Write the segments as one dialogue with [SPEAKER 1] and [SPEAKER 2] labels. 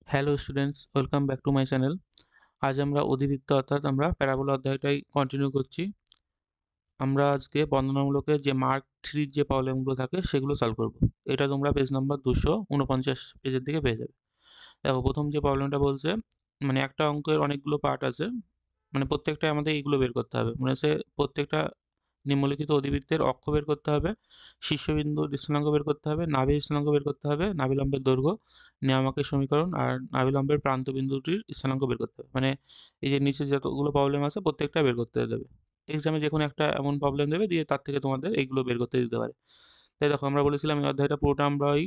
[SPEAKER 1] Hello students, welcome back to my channel. আজ আমরা অধিবৃত্ত অর্থাৎ আমরা প্যারাবোলা অধ্যায়টাই কন্টিনিউ করছি। আমরা আজকে বর্ণনামূলকের যে মার্ক থ্রির যে প্রবলেমগুলো থাকে সেগুলো সলভ করব। এটা তোমরা পেজ নাম্বার 249 পেজের দিকে পেয়ে যাবে। দেখো, প্রথম যে প্রবলেমটা বলছে, মানে একটা অঙ্কের অনেকগুলো পার্ট আছে, মানে প্রত্যেকটা আমাদের এইগুলো বের করতে হবে। মানে হচ্ছে প্রত্যেকটা নিম্নলিখিত অধিবৃত্তের অক্ষ বের করতে হবে, শীর্ষবিন্দুর স্থানাঙ্ক বের করতে হবে, নাভির স্থানাঙ্ক বের করতে হবে, নাভিলম্বের দৈর্ঘ্য, নিয়ামকের সমীকরণ আর নাভিলম্বের প্রান্ত বিন্দুটির স্থানাঙ্ক বের করতে হবে। মানে এই যে নিচে যতগুলো প্রবলেম আছে প্রত্যেকটা বের করতে দেবে। এক্সামে যে কোনো একটা এমন প্রবলেম দেবে, দিয়ে তার থেকে তোমাদের এইগুলো বের করতে দিতে পারে। তাই দেখো, আমরা বলেছিলাম এই অধ্যায়টা পুরোটা আমরা ওই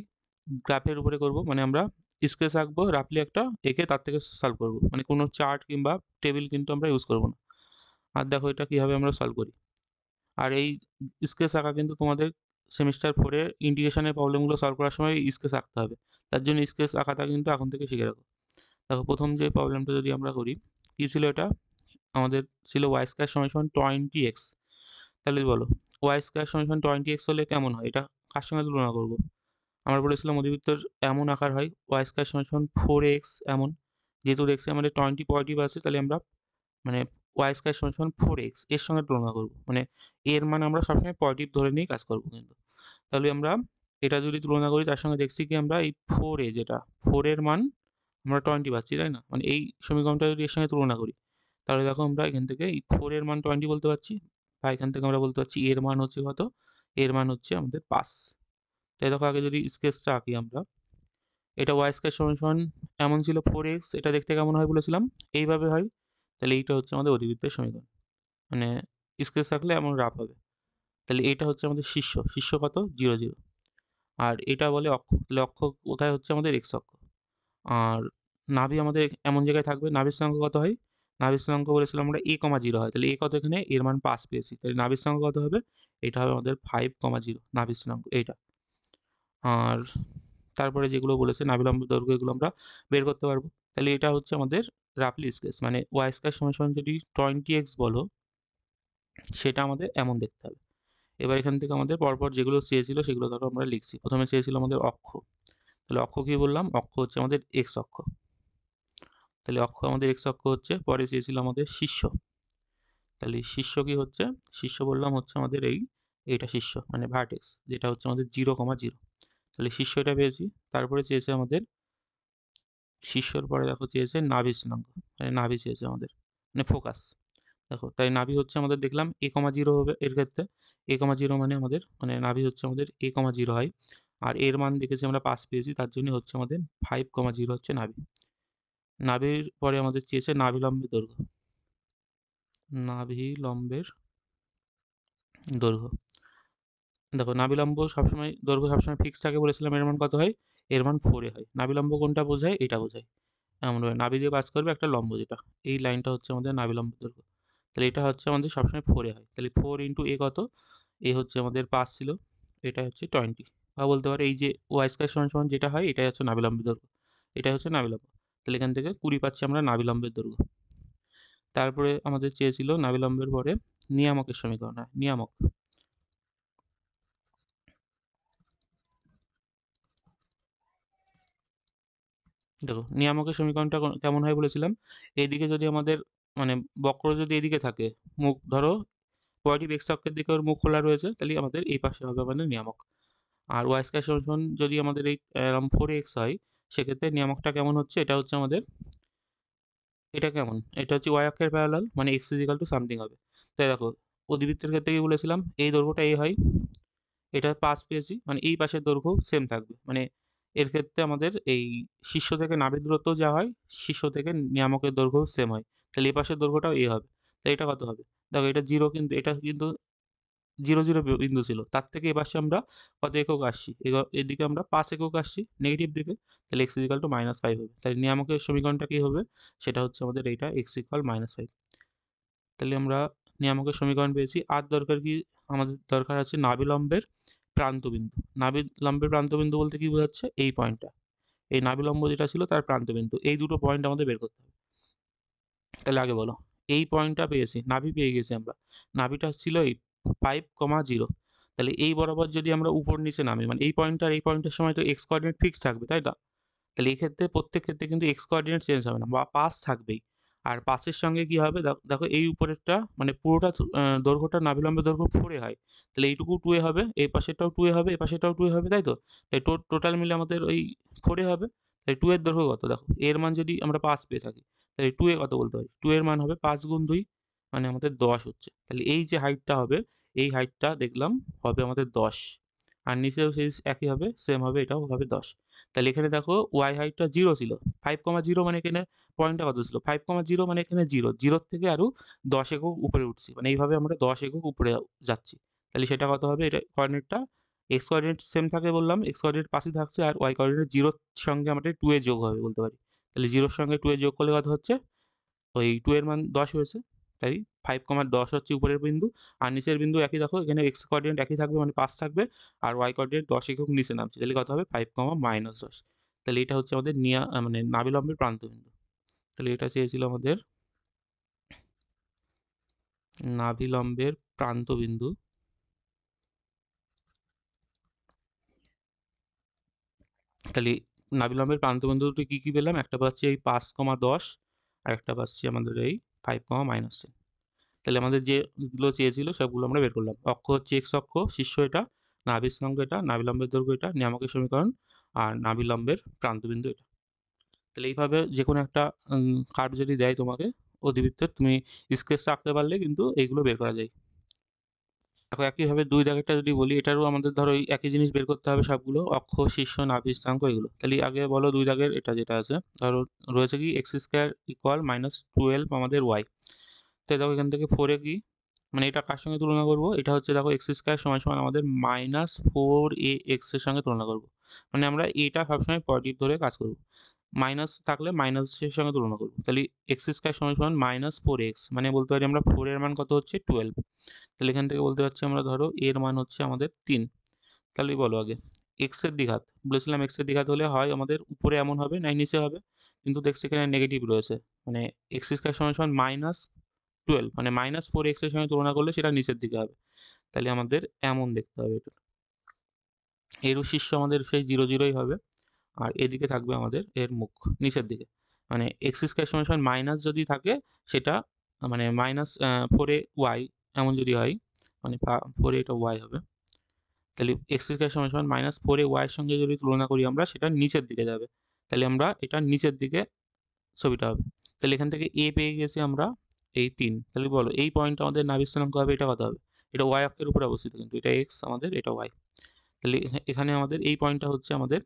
[SPEAKER 1] গ্রাফের উপরে করব। মানে আমরা স্কেচ আঁকবো রাফলি একটা, এঁকে তার থেকে সলভ করব। মানে কোনো চার্ট কিংবা টেবিল কিন্তু আমরা ইউজ করব না। আর দেখো এটা কীভাবে আমরা সলভ করি। আর এই স্কেচ আঁকা কিন্তু তোমাদের সেমিস্টার 4-এ ইন্টিগ্রেশনের প্রবলেমগুলো সলভ করার সময় স্কেচ আঁকতে হবে। তার জন্য স্কেচ আঁকাটা কিন্তু এখন থেকে শিখে রাখো। দেখো, প্রথম যে প্রবলেমটা যদি আমরা করি, কী ছিল এটা, আমাদের ছিল ওয়াই স্কয়ার সমান সমান 20x। তাহলে বলো, ওয়াই স্কয়ার সমান সমান 20x হলে কেমন হয়, এটা কার সঙ্গে তুলনা করব? আমরা বলেছিলাম অধিবৃত্তের এমন আকার হয় ওয়াই স্কয়ার সমান সমান 4x এমন। যেহেতু এক্সে আমাদের 20 পজিটিভ আছে, তাহলে আমরা মানে ওয়াই স্কয়ার সমান সমান 4x এর সঙ্গে তুলনা করব। মানে এর মান আমরা সবসময় পজিটিভ ধরে নিয়ে কাজ করব কিন্তু। তাহলে আমরা এটা যদি তুলনা করি, তার সঙ্গে দেখছি কি আমরা এই 4a, যেটা 4 এর মান আমরা 20 পাচ্ছি, তাই না? মানে এই সমীকরণটা যদি এর সঙ্গে তুলনা করি, তাহলে দেখো আমরা এখান থেকে এই 4 এর মান 20 বলতে পারছি, বা এখান থেকে আমরা বলতে পারছি এর মান হচ্ছে কত, এর মান হচ্ছে আমাদের 5। তাই দেখো, আগে যদি স্কেচটা আঁকি আমরা, এটা ওয়াই স্কয়ার সমান সমান এমন ছিল 4x, এটা দেখতে কেমন হয় বলেছিলাম, এইভাবে হয়। তাহলে এইটা হচ্ছে আমাদের অধিবৃত্তের সমীকরণ। মানে স্কেচ থাকলে এমন রাফ হবে। তাহলে এটা হচ্ছে আমাদের শীর্ষ, শীর্ষ কত, 0 0। আর এটা বলে অক্ষ, তাহলে অক্ষ কোথায় হচ্ছে আমাদের এক্স অক্ষ। আর নাভি আমাদের এমন জায়গায় থাকবে, নাভির স্থানাঙ্ক কত হয়, নাভির স্থানাঙ্ক বলেছিলাম আমরা a,0 হয়। তাহলে এ কত, এখানে এর মান 5 পেয়েছি, তাহলে নাভির স্থানাঙ্ক কত হবে, এটা হবে আমাদের 5,0 নাভির স্থানাঙ্ক এইটা। আর তারপরে যেগুলো বলেছে নাভিলম্ব দৈর্ঘ্য, এগুলো আমরা বের করতে পারবো। তাহলে এটা হচ্ছে আমাদের রাফলি স্কেচ। মানে ওয়াই স্কয়ার সমান সমান যদি 20x বলো, সেটা আমাদের এমন দেখতে হবে। এবার এখান থেকে আমাদের পরপর যেগুলো চেয়েছিল সেগুলো ধরো আমরা লিখছি। প্রথমে চেয়েছিল আমাদের অক্ষ, তাহলে অক্ষ কি বললাম, অক্ষ হচ্ছে আমাদের এক্স অক্ষ। তাহলে অক্ষ আমাদের এক্স অক্ষ হচ্ছে। পরে চেয়েছিল আমাদের শীর্ষ, তাহলে শীর্ষ কি হচ্ছে, শীর্ষ বললাম হচ্ছে আমাদের এইটা শীর্ষ, মানে ভার্টেক্স, যেটা হচ্ছে আমাদের 0,0। তাহলে শীর্ষ এটা পেয়েছি। তারপরে চেয়েছে আমাদের শীর্ষর পরে দেখো চেয়েছে নাভি স্থানাঙ্ক, মানে নাভি চেয়েছে আমাদের, মানে ফোকাস। দেখো, তাই নাভি হচ্ছে আমাদের দেখলাম a,0 হবে এর ক্ষেত্রে। a,0 মানে আমাদের, মানে নাভি হচ্ছে আমাদের a,0 হয়। আর এর মান দেখেছি আমরা 5 পেয়েছি, তার জন্য হচ্ছে আমাদের 5,0 হচ্ছে নাভি। নাভির পরে আমাদের চেয়েছে নাভিলম্বের দৈর্ঘ্য, নাভিলম্বের দৈর্ঘ্য। দেখো, নাভিলম্ব সবসময় দৈর্ঘ্য সবসময় ফিক্স থাকে বলেছিলাম, এর মান কত হয়, এর মান 4 হয়। নাভিলম্ব কোনটা বোঝায়, এটা বোঝায়। এমনভাবে নাভি দিয়ে পাস করবে একটা লম্ব, যেটা এই লাইনটা হচ্ছে আমাদের নাভিলম্ব দৈর্ঘ্য। তাহলে এটা হচ্ছে আমাদের সবসময় 4 হয়। তাহলে 4 ইন্টু এ কত, এ হচ্ছে আমাদের 5 ছিল, এটা হচ্ছে 20। বা বলতে পারো এই যে ওয়াই স্কয়ার সমান সমান যেটা হয়, এটাই হচ্ছে নাভিলম্বের দৈর্ঘ্য, এটাই হচ্ছে নাভিলম্ব। তাহলে এখান থেকে 20 পাচ্ছি আমরা নাভিলম্বের দৈর্ঘ্য। তারপরে আমাদের চেয়েছিল নাভিলম্বের পরে নিয়ামকের সমীকরণ। হয় নিয়ামক, দেখো নিয়ামকের সমীকরণটা কেমন হয় বলেছিলাম, এইদিকে যদি আমাদের মানে বক্র যদি এদিকে থাকে, মুখ ধরো পজিটিভ এক্স অক্ষের দিকে ওর মুখ খোলা রয়েছে, তাহলে আমাদের এই পাশে হবে আমাদের নিয়ামক। আর ওয়াই স্কয়ার সমান সমান যদি আমাদের এই 4x হয়, সেক্ষেত্রে নিয়ামকটা কেমন হচ্ছে, এটা হচ্ছে আমাদের, এটা কেমন, এটা হচ্ছে ওয়াই অক্ষের প্যারালাল, মানে এক্স ইজিক্যাল টু সামথিং হবে। তাই দেখো, অধিবৃত্তের ক্ষেত্রে কি বলেছিলাম, এই দৈর্ঘ্যটা এই হয়, এটা 5 পেয়েছি, মানে এই পাশের দৈর্ঘ্য সেম থাকবে। মানে এর ক্ষেত্রে আমাদের এই শীর্ষ থেকে নাভির দূরত্ব যা হয়, শীর্ষ থেকে নিয়ামকের দৈর্ঘ্য সেম হয়। তাহলে এই পাশের দৈর্ঘ্যটাও এ হবে। তাহলে এটা কত হবে, দেখো এটা 0, কিন্তু এটা কিন্তু 0 0 বিন্দু ছিল, তার থেকে এপাশে আমরা কত একক আসছি, এদিকে আমরা 5 একক আসছি নেগেটিভ দিকে। তাহলে x ইজিক্যাল টু -5 হবে। তাহলে নিয়ামকের সমীকরণটা কি হবে, সেটা হচ্ছে আমাদের এইটা x ইকুয়াল -5। তাহলে আমরা নিয়ামকের সমীকরণ পেয়েছি। আর দরকার কি, আমাদের দরকার আছে নাভিলম্বের প্রান্তবিন্দু। নাভিলম্বের প্রান্তবিন্দু বলতে কি বোঝাচ্ছে, এই পয়েন্টটা, এই নাভিলম্ব যেটা ছিল তার প্রান্তবিন্দু, এই দুটো পয়েন্ট আমাদের বের করতে হবে। তাহলে আগে বলো, এই পয়েন্টটা পেয়েছি, নাভি পেয়ে গেছি আমরা। নাভিটা ছিল এই 5,0। তাহলে এই বরাবর যদি আমরা উপর নিচে নামি, মানে এই পয়েন্ট আর এই পয়েন্টের সময় তো এক্স কোঅর্ডিনেট ফিক্স থাকবে, তাই না? তাহলে এই ক্ষেত্রে প্রত্যেক ক্ষেত্রে কিন্তু এক্স কোঅর্ডিনেট চেঞ্জ হবে না, বা পাস থাকবেই। আর পাসের সঙ্গে কি হবে, দেখো এই উপরেরটা মানে পুরোটা দৈর্ঘ্যটা নাভিলম্বের দৈর্ঘ্য 4 হয়, তাহলে এইটুকু 2 হবে, এই পাশেরটাও 2 হবে, এই পাশেরটাও 2 হবে, তাই তো? তাই টোটাল মিলে আমাদের ওই 4 হবে। তাই 2 এর দৈর্ঘ্য কত, দেখো এর মান যদি আমরা 5 পেয়ে থাকি, তাহলে 2 এ কত বলতে পারি, 2 এর মান হবে 5 গুণ 2, মানে আমাদের 10 হচ্ছে। তাহলে এই যে হাইটটা হবে, এই হাইটটা দেখলাম হবে আমাদের 10। আর নিচেও সেই একই হবে, সেম হবে, এটাও হবে 10। তাহলে এখানে দেখো ওয়াই হাইটটা 0 ছিল, 5,0 মানে এখানে পয়েন্টটা কত ছিল, 5,0 মানে এখানে 0, 0 থেকে আরও 10 একক উপরে উঠছি, মানে এইভাবে আমরা 10 একক উপরে যাচ্ছি। তাহলে সেটা কত হবে, এটা কোঅর্ডিনেটটা এক্স কোঅর্ডিনেট সেম থাকে বললাম, এক্স কোঅর্ডিনেট পাশে থাকছে, আর ওয়াই কোঅর্ডিনেট 0-র সঙ্গে আমাদের 2 এর যোগ হবে বলতে পারি। তাহলে 0-র সঙ্গে 2 এর যোগ করলে কত হচ্ছে, ওই 2 এর মান 10 হয়েছে। তাই 5,10 হচ্ছে উপরের বিন্দু, আর নিচের বিন্দু একই, দেখো এখানে এক্স কোঅর্ডিনেট একই থাকবে মানে 5 থাকবে, আর ওয়াই কোঅর্ডিনেট 10 একক নিচে নামছে, তাহলে কত হবে 5,-10। তাহলে এটা হচ্ছে আমাদের মানে নাভিলম্বের প্রান্তবিন্দু। তাহলে এটা চেয়েছিল আমাদের নাভিলম্বের প্রান্তবিন্দু। তাহলে নাভিলম্বের প্রান্তবিন্দু দুটো কী কী পেলাম, একটা পাচ্ছি এই 5,10, আর একটা পাচ্ছি আমাদের এই 5,-10। তাহলে আমাদের যেগুলো চেয়েছিল সবগুলো আমরা বের করলাম। অক্ষ হচ্ছে এক্স অক্ষ, শীর্ষ এটা, নাভির স্থানাঙ্ক এটা, নাভিলম্বের দৈর্ঘ্য এটা, নিয়ামকের সমীকরণ, আর নাভিলম্বের প্রান্তবিন্দু এটা। তাহলে এইভাবে যে কোনো একটা কার্ভ যদি দেয় তোমাকে অধিবৃত্তের, তুমি স্কেচটা আঁকতে পারলে কিন্তু এইগুলো বের করা যায়। দেখো একইভাবে 2 দাগেরটা যদি বলি, এটারও আমাদের ধরো ওই একই জিনিস বের করতে হবে সবগুলো, অক্ষ, শীর্ষ, নাভি, স্থানাঙ্ক এগুলো। তাহলে আগে বলো 2 দাগের এটা যেটা আছে, ধরো রয়েছে কি এক্স স্কোয়ার ইকুয়াল -12 আমাদের ওয়াই। তাই দেখো এখান থেকে 4 এ কি, মানে এটা কার সঙ্গে তুলনা করব, এটা হচ্ছে দেখো এক্স স্কোয়ার সমান সমান আমাদের -4ax এর সঙ্গে তুলনা করব। মানে আমরা এটা সবসময় পজিটিভ ধরে কাজ করব, মাইনাস থাকলে মাইনাসের সঙ্গে তুলনা করব। তাহলে এক্স স্কোয়ার সমান সমান -4x, মানে বলতে পারি আমরা 4 এর মান কত হচ্ছে 12। তাহলে এখান থেকে বলতে পারছি আমরা, ধরো এর মান হচ্ছে আমাদের 3। তাহলে বলো আগে এক্স এর দ্বিঘাত, বলেছিলাম এক্স এর দ্বিঘাত হলে হয় আমাদের উপরে এমন হবে নাই নিচে হবে, কিন্তু দেখছি এখানে নেগেটিভ রয়েছে, মানে এক্স স্কোয়ার সমান সমান -12, মানে -4x এর সঙ্গে তুলনা করলে সেটা নিচের দিকে হবে। তাহলে আমাদের এমন দেখতে হবে এটা, এরও শীর্ষ আমাদের সেই 0-0ই হবে, আর এদিকে থাকবে আমাদের এর মুখ নিচের দিকে। মানে এক্স স্কোয়ার সমান সমান মাইনাস যদি থাকে সেটা, মানে -4a y এমন যদি হয়, মানে 4a এটা y হবে, তাহলে এক্স স্কোয়ার সমান সমান -4a y এর সঙ্গে যদি তুলনা করি আমরা, সেটা নিচের দিকে যাবে। তাহলে আমরা এটা নিচের দিকে ছবিটা হবে। তাহলে এখান থেকে এ পেয়ে গেছি আমরা এই 3। তাহলে বলো এই পয়েন্টটা আমাদের নাভির স্থানাঙ্ক হবে, এটা কত হবে, এটা ওয়াই অক্ষের উপরে অবস্থিত, কিন্তু এটা এক্স আমাদের, এটা ওয়াই। তাহলে এখানে আমাদের এই পয়েন্টটা হচ্ছে আমাদের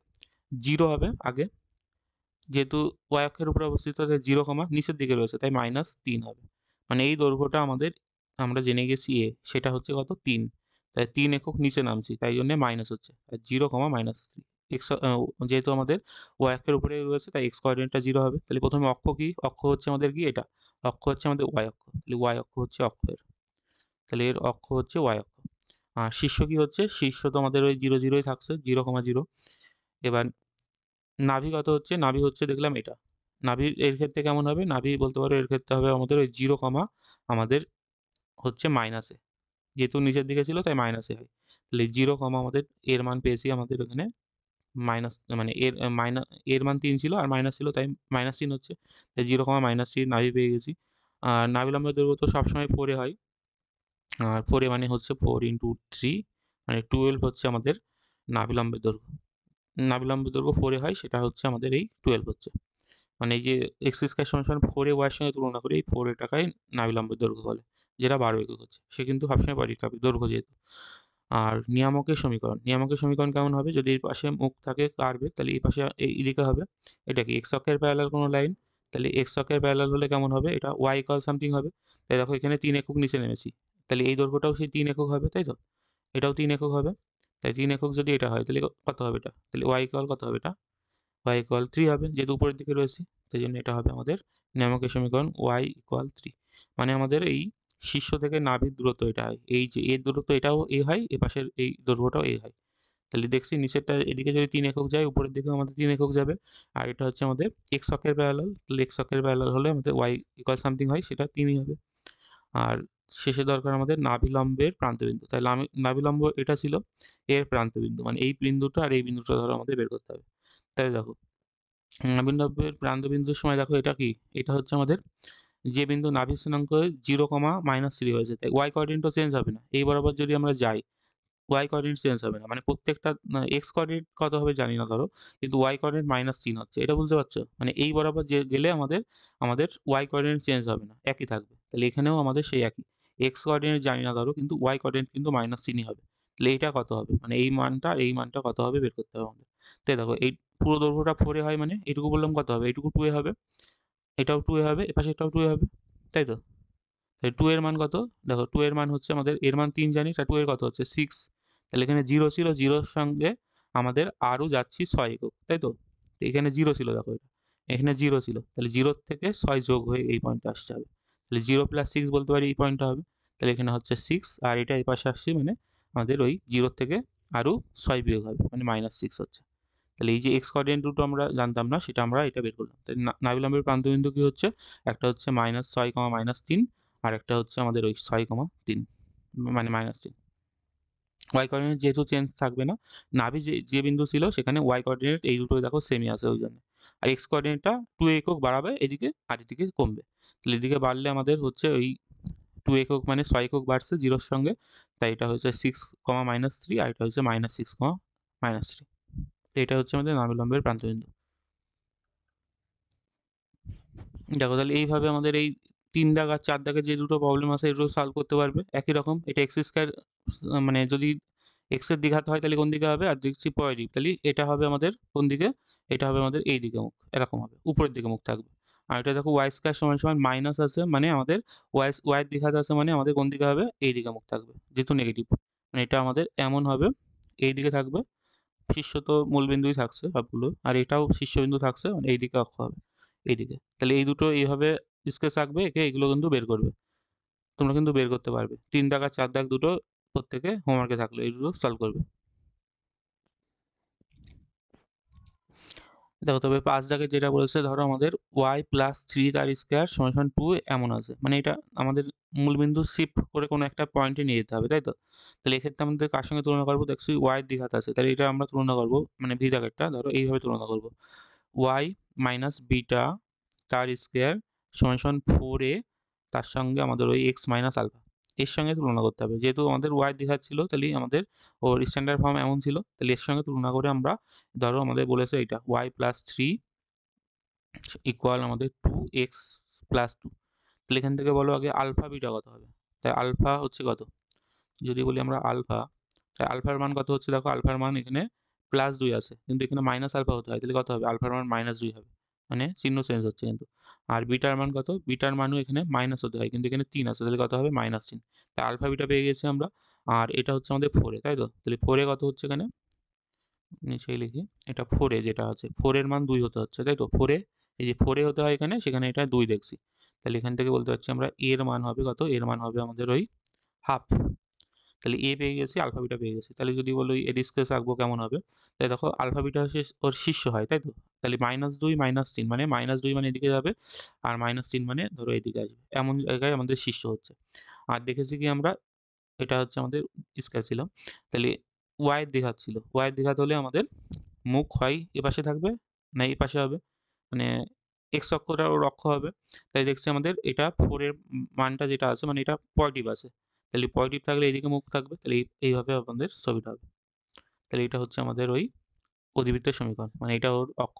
[SPEAKER 1] 0 হবে আগে, যেহেতু ওয়াই অক্ষের উপরে অবস্থিত, তাই 0, নিচের দিকে রয়েছে, তাই -3 হবে। মানে এই দৈর্ঘ্যটা আমাদের আমরা জেনে গেছি এ, সেটা হচ্ছে কত 3, তাই 3 একক নিচে নামছি, তাই জন্য মাইনাস হচ্ছে, 0, -3 এক্স, যেহেতু আমাদের ওয়াই অক্ষের উপরে রয়েছে তাই এক্স কোঅর্ডিনেটটা 0 হবে। তাহলে প্রথমে অক্ষ কি, অক্ষ হচ্ছে আমাদের কি এটা, অক্ষ হচ্ছে আমাদের ওয়াই অক্ষ, তাহলে ওয়াই অক্ষ হচ্ছে অক্ষের, তাহলে এর অক্ষ হচ্ছে ওয়াই অক্ষ। আর শীর্ষ কি হচ্ছে, শীর্ষ তো আমাদের ওই 0-0ই থাকছে, 0,0। এবার নাভি কত হচ্ছে, নাভি হচ্ছে দেখলাম এটা, নাভির এর ক্ষেত্রে কেমন হবে, নাভি বলতে পারো এর ক্ষেত্রে হবে আমাদের ওই 0, আমাদের হচ্ছে মাইনাসে, যেহেতু নিচের দিকে ছিল তাই মাইনাসে হয়। তাহলে 0, আমাদের এর মান পেয়েছি আমাদের এখানে মাইনাস, মানে এর মান 3 ছিল আর মাইনাস ছিল, তাই -3 হচ্ছে। তাই 0, -3 নাভি পেয়ে গেছি। আর নাভিলম্বের দৈর্ঘ্য তো সবসময় 4 এ হয়, আর 4 এ মানে হচ্ছে 4 × 3, মানে 12 হচ্ছে আমাদের নাভিলম্বের দৈর্ঘ্য। নাভিলম্বের দৈর্ঘ্য 4 এ হয়, সেটা হচ্ছে আমাদের এই 12 হচ্ছে। মানে এই যে এক্স স্কয়ার সমান সমান 4 এ ওয়াই এর সঙ্গে তুলনা করি, এই 4 এর টাকায় নাভিলম্বের দৈর্ঘ্য বলে, যেটা 12 একক হচ্ছে। সে কিন্তু সবসময় পজিটিভ থাকবে দৈর্ঘ্য যেহেতু। আর নিয়ামকের সমীকরণ, নিয়ামকের সমীকরণ কেমন হবে, যদি এই পাশে মুখ থাকে কার্ভের, তাহলে এই পাশে এদিকে হবে, এটা কি এক্স অক্ষের প্যারালাল কোনো লাইন, তাহলে এক্স অক্ষের প্যারালাল হলে কেমন হবে, এটা ওয়াই ইকুয়াল সামথিং হবে। তাই দেখো এখানে 3 একক নিচে নেমেছি, তাহলে এই দৈর্ঘ্যটাও সেই 3 একক হবে, তাই তো, এটাও 3 একক হবে। তাই 3 একক যদি এটা হয়, তাহলে কত হবে এটা, তাহলে ওয়াই ইকুয়াল কত হবে, এটা y ইকুয়াল 3 হবে, যেহেতু উপরের দিকে রয়েছে, তাই জন্য এটা হবে আমাদের নিয়ামকের সমীকরণ y ইকুয়াল 3। মানে আমাদের এই শীর্ষ থেকে নাভির দূরত্ব এটা হয়, এই যে এর দূরত্ব এটাও এ হয়, এ পাশের এই দৈর্ঘ্যটাও এ হয়। তাহলে দেখছি নিচেরটা এদিকে যদি 3 একক যায়, উপরের দিকেও আমাদের 3 একক যাবে। আর এটা হচ্ছে আমাদের এক্স অক্ষের প্যারালাল, তাহলে এক্স অক্ষের প্যারালাল হলে আমাদের y ইকুয়াল সামথিং হয়, সেটা 3ই হবে। আর শেষে দরকার আমাদের নাভিলম্বের প্রান্তবিন্দু, তাহলে নাভিলম্ব এটা ছিল এর প্রান্তবিন্দু, মানে এই বিন্দুটা আর এই বিন্দুটা ধরো আমাদের বের করতে হবে। তাহলে দেখো নাভির প্রান্তবিন্দুর সময় দেখো এটা কি, এটা হচ্ছে আমাদের যে বিন্দু নাভি স্থানাঙ্ক 0, -3 হয়েছে, তাই ওয়াই কোঅর্ডিনেটও চেঞ্জ হবে না। এই বরাবর যদি আমরা যাই, ওয়াই কোঅর্ডিনেট চেঞ্জ হবে না, মানে প্রত্যেকটা এক্স কোঅর্ডিনেট কত হবে জানি না ধরো, কিন্তু ওয়াই কোঅর্ডিনেট -3 হচ্ছে, এটা বুঝতে পারছো? মানে এই বরাবর যে গেলে আমাদের আমাদের ওয়াই কোঅর্ডিনেট চেঞ্জ হবে না, একই থাকবে। তাহলে এখানেও আমাদের সেই একই, এক্স কোঅর্ডিনেট জানি না ধরো, কিন্তু ওয়াই কোঅর্ডিনেট কিন্তু -3ই হবে। তাহলে এইটা কত হবে, মানে এই মানটা এই মানটা কত হবে বের করতে হবে আমাদের। তাই দেখো এই পুরো দৈর্ঘ্যটা 4 হয়, মানে এইটুকু বললাম কত হবে, এইটুকু 2 হবে, এটাও 2 হবে, এপাশে এটাও 2 হবে, তাই তো? তাহলে 2 এর মান কত? দেখো 2 এর মান হচ্ছে আমাদের, এর মান 3 জানি, তার 2 এর কত হচ্ছে 6। তাহলে এখানে 0 ছিল, 0 এর সঙ্গে আমাদের আরও যাচ্ছি 6 একক, তাই তো? তো এখানে 0 ছিল, দেখো এটা। এখানে 0 ছিল। তাহলে 0 থেকে 6 যোগ হয়ে এই পয়েন্টে আসতে হবে। তাহলে 0 + 6 বলতে পারি এই পয়েন্টটা হবে। তাহলে এখানে হচ্ছে 6, আর এটা এই পাশে আসছে, মানে আমাদের ওই 0 থেকে আরও 6 বিয়োগ হবে, মানে -6 হচ্ছে। তাহলে এই যে এক্স কোঅর্ডিনেট দুটো আমরা জানতাম না, সেটা আমরা এটা বের করলাম। তাই নাভি লম্বের প্রান্তবিন্দু কি হচ্ছে, একটা হচ্ছে -6, -3, আর একটা হচ্ছে আমাদের ওই 6, 3, মানে -3। ওয়াই কোঅর্ডিনেট যেহেতু চেঞ্জ থাকবে না, নাভি যে যে বিন্দু ছিল সেখানে ওয়াই কোঅর্ডিনেট এই দুটোই দেখো সেমই আছে ওই জন্য। আর এক্স কোঅর্ডিনেটটা 2 একক বাড়াবে এদিকে, আর এদিকে কমবে। তাহলে এদিকে বাড়লে আমাদের হচ্ছে ওই 2 একক, মানে 6 একক বাড়ছে 0 এর সঙ্গে, তাই এটা হচ্ছে 6, -3, আর এটা হচ্ছে -6, -3। তো এটা হচ্ছে আমাদের নাভি লম্বের প্রান্তবিন্দু। দেখো তাহলে এইভাবে আমাদের এই 3 দাগ আর 4 দাগের যে দুটো প্রবলেম আছে এগুলো সলভ করতে পারবে একই রকম। এটা এক্স স্কয়ার, মানে যদি এক্স এর দ্বিঘাত হয় তাহলে কোন দিকে হবে, আর দেখছি পজিটিভ, তাহলে এটা হবে আমাদের কোন দিকে, এটা হবে আমাদের এই দিকে মুখ, এরকম হবে, উপরের দিকে মুখ থাকবে। আর এটা দেখো ওয়াই স্কয়ার সমান সমান মাইনাস আছে, মানে আমাদের ওয়াই এর দ্বিঘাত আছে, মানে আমাদের কোন দিকে হবে, এই দিকে মুখ থাকবে, যেহেতু নেগেটিভ। মানে এটা আমাদের এমন হবে, এই দিকে থাকবে, শীর্ষ তো মূলবিন্দুই থাকছে সবগুলো, আর এটাও শীর্ষবিন্দু থাকছে, মানে এইদিকে অক্ষ হবে, এইদিকে। তাহলে এই দুটো এইভাবে স্কেচ আঁকবে, একে এগুলো কিন্তু বের করবে, তোমরা কিন্তু বের করতে পারবে। 3 দাগ আর 4 দাগ দুটো প্রত্যেকে হোমওয়ার্কে থাকলো, এই দুটো সলভ করবে। দেখো তবে 5 দাগে যেটা বলেছে, ধরো আমাদের y+3 তার স্কয়ার সমান সমান 2 এমন আছে, মানে এটা আমাদের মূলবিন্দু শিফট করে কোনো একটা পয়েন্টে নিয়ে যেতে হবে, তাই তো? তাহলে এক্ষেত্রে আমাদের কার সঙ্গে তুলনা করবো, দেখছি y এর দ্বিঘাত আছে, তাহলে এটা আমরা তুলনা করবো, মানে ভি দাগেরটা ধরো এইভাবে তুলনা করবো, y - বিটা তার স্কয়ার সমান সমান 4a, তার সঙ্গে আমাদের ওই x - আলফা, এর সঙ্গে তুলনা করতে হবে। যেহেতু আমাদের y এর দ্বিঘাত ছিল, তাহলে আমাদের ওর স্ট্যান্ডার্ড ফর্ম এমন ছিল, তাহলে এর সঙ্গে তুলনা করে আমরা, ধরো আমাদের বলেছে এটা y+3 ইকুয়াল আমাদের 2x + 2। তাহলে এখান থেকে বলো আগে আলফা বিটা কত হবে। তাই আলফা হচ্ছে কত, যদি বলি আমরা আলফা, তাই আলফার মান কত হচ্ছে, দেখো আলফার মান এখানে +2 আছে, কিন্তু এখানে মাইনাস আলফা হতে হয়, তাহলে কত হবে, আলফার মান -2 হবে, মানে চিহ্ন চেঞ্জ হচ্ছে কিন্তু। আর বিটার মান কত, বিটার মানও এখানে মাইনাস হতে হয়, কিন্তু এখানে 3 আছে, তাহলে কত হবে, -3। তাই আলফা বিটা পেয়ে গেছি আমরা। আর এটা হচ্ছে আমাদের 4 এ, তাই তো? তাহলে 4 এ কত হচ্ছে এখানে, নিচেই লিখি, এটা 4 এ যেটা আছে, 4 এর মান 2 হতে হচ্ছে, তাই তো? 4 এ, এই যে 4 এ হতে হয় এখানে, সেখানে এটা 2 দেখছি। তাহলে এখান থেকে বলতে পারছি আমরা এর মান হবে কত, এর মান হবে আমাদের ওই হাফ। তাহলে এ পেয়ে গেছি, আলফা বিটা পেয়ে গেছি। তাহলে যদি বলো এর স্কেচ আঁকবো কেমন হবে, তাই দেখো আলফা বিটা হচ্ছে ওর শীর্ষ হয়, তাই তো? তাহলে -2 -3, মানে -2 মানে এদিকে যাবে, আর -3 মানে ধরো এদিকে আসবে, এমন জায়গায় আমাদের শীর্ষ হচ্ছে। আর দেখেছি কি আমরা, এটা হচ্ছে আমাদের স্কেচ ছিল। তাহলে ওয়াই এর দ্বিঘাত ছিল, ওয়াই এর দ্বিঘাত হলে আমাদের মুখ হয় এপাশে থাকবে, না এই পাশে হবে, মানে এক্স অক্ষটা ওর অক্ষ হবে। তাই দেখছি আমাদের এটা 4 এর মানটা যেটা আছে, মানে এটা পজিটিভ আছে। তাহলে পজিটিভ থাকলে এইদিকে মুখ থাকবে, তাহলে এইভাবে আমাদের ছবিটা হবে। তাহলে এটা হচ্ছে আমাদের ওই অধিবৃত্তের সমীকরণ, মানে এটা ওর অক্ষ,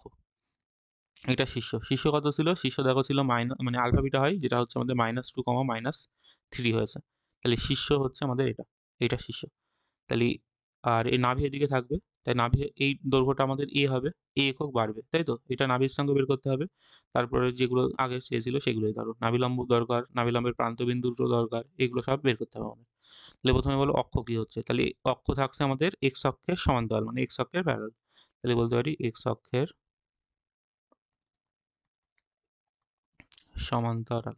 [SPEAKER 1] এটা শীর্ষ। শীর্ষ কত ছিল, শীর্ষ দেখো ছিল মানে আলফা বিটা হয়, যেটা হচ্ছে আমাদের -2, -3 হয়েছে। তাহলে শীর্ষ হচ্ছে আমাদের এটা, এটা শীর্ষ। তাহলে আর এই নাভি এদিকে থাকবে, তাই নাভি এই দৈর্ঘ্যটা আমাদের এ হবে, এ একক বাড়বে, তাই তো? এটা নাভির স্থানাঙ্ক বের করতে হবে। তারপরে যেগুলো আগে চেয়েছিল সেগুলোই, ধরো নাভি লম্ব দরকার, নাভি লম্বের প্রান্তবিন্দুটা দরকার, এগুলো সব বের করতে হবে আমাদের। তাহলে প্রথমে বলো অক্ষ কি হচ্ছে, তাহলে অক্ষ থাকছে আমাদের এক্স অক্ষের সমান্তরাল, মানে এক্স অক্ষের প্যারালাল। তাহলে বলতে পারি এক্স অক্ষের সমান্তরাল।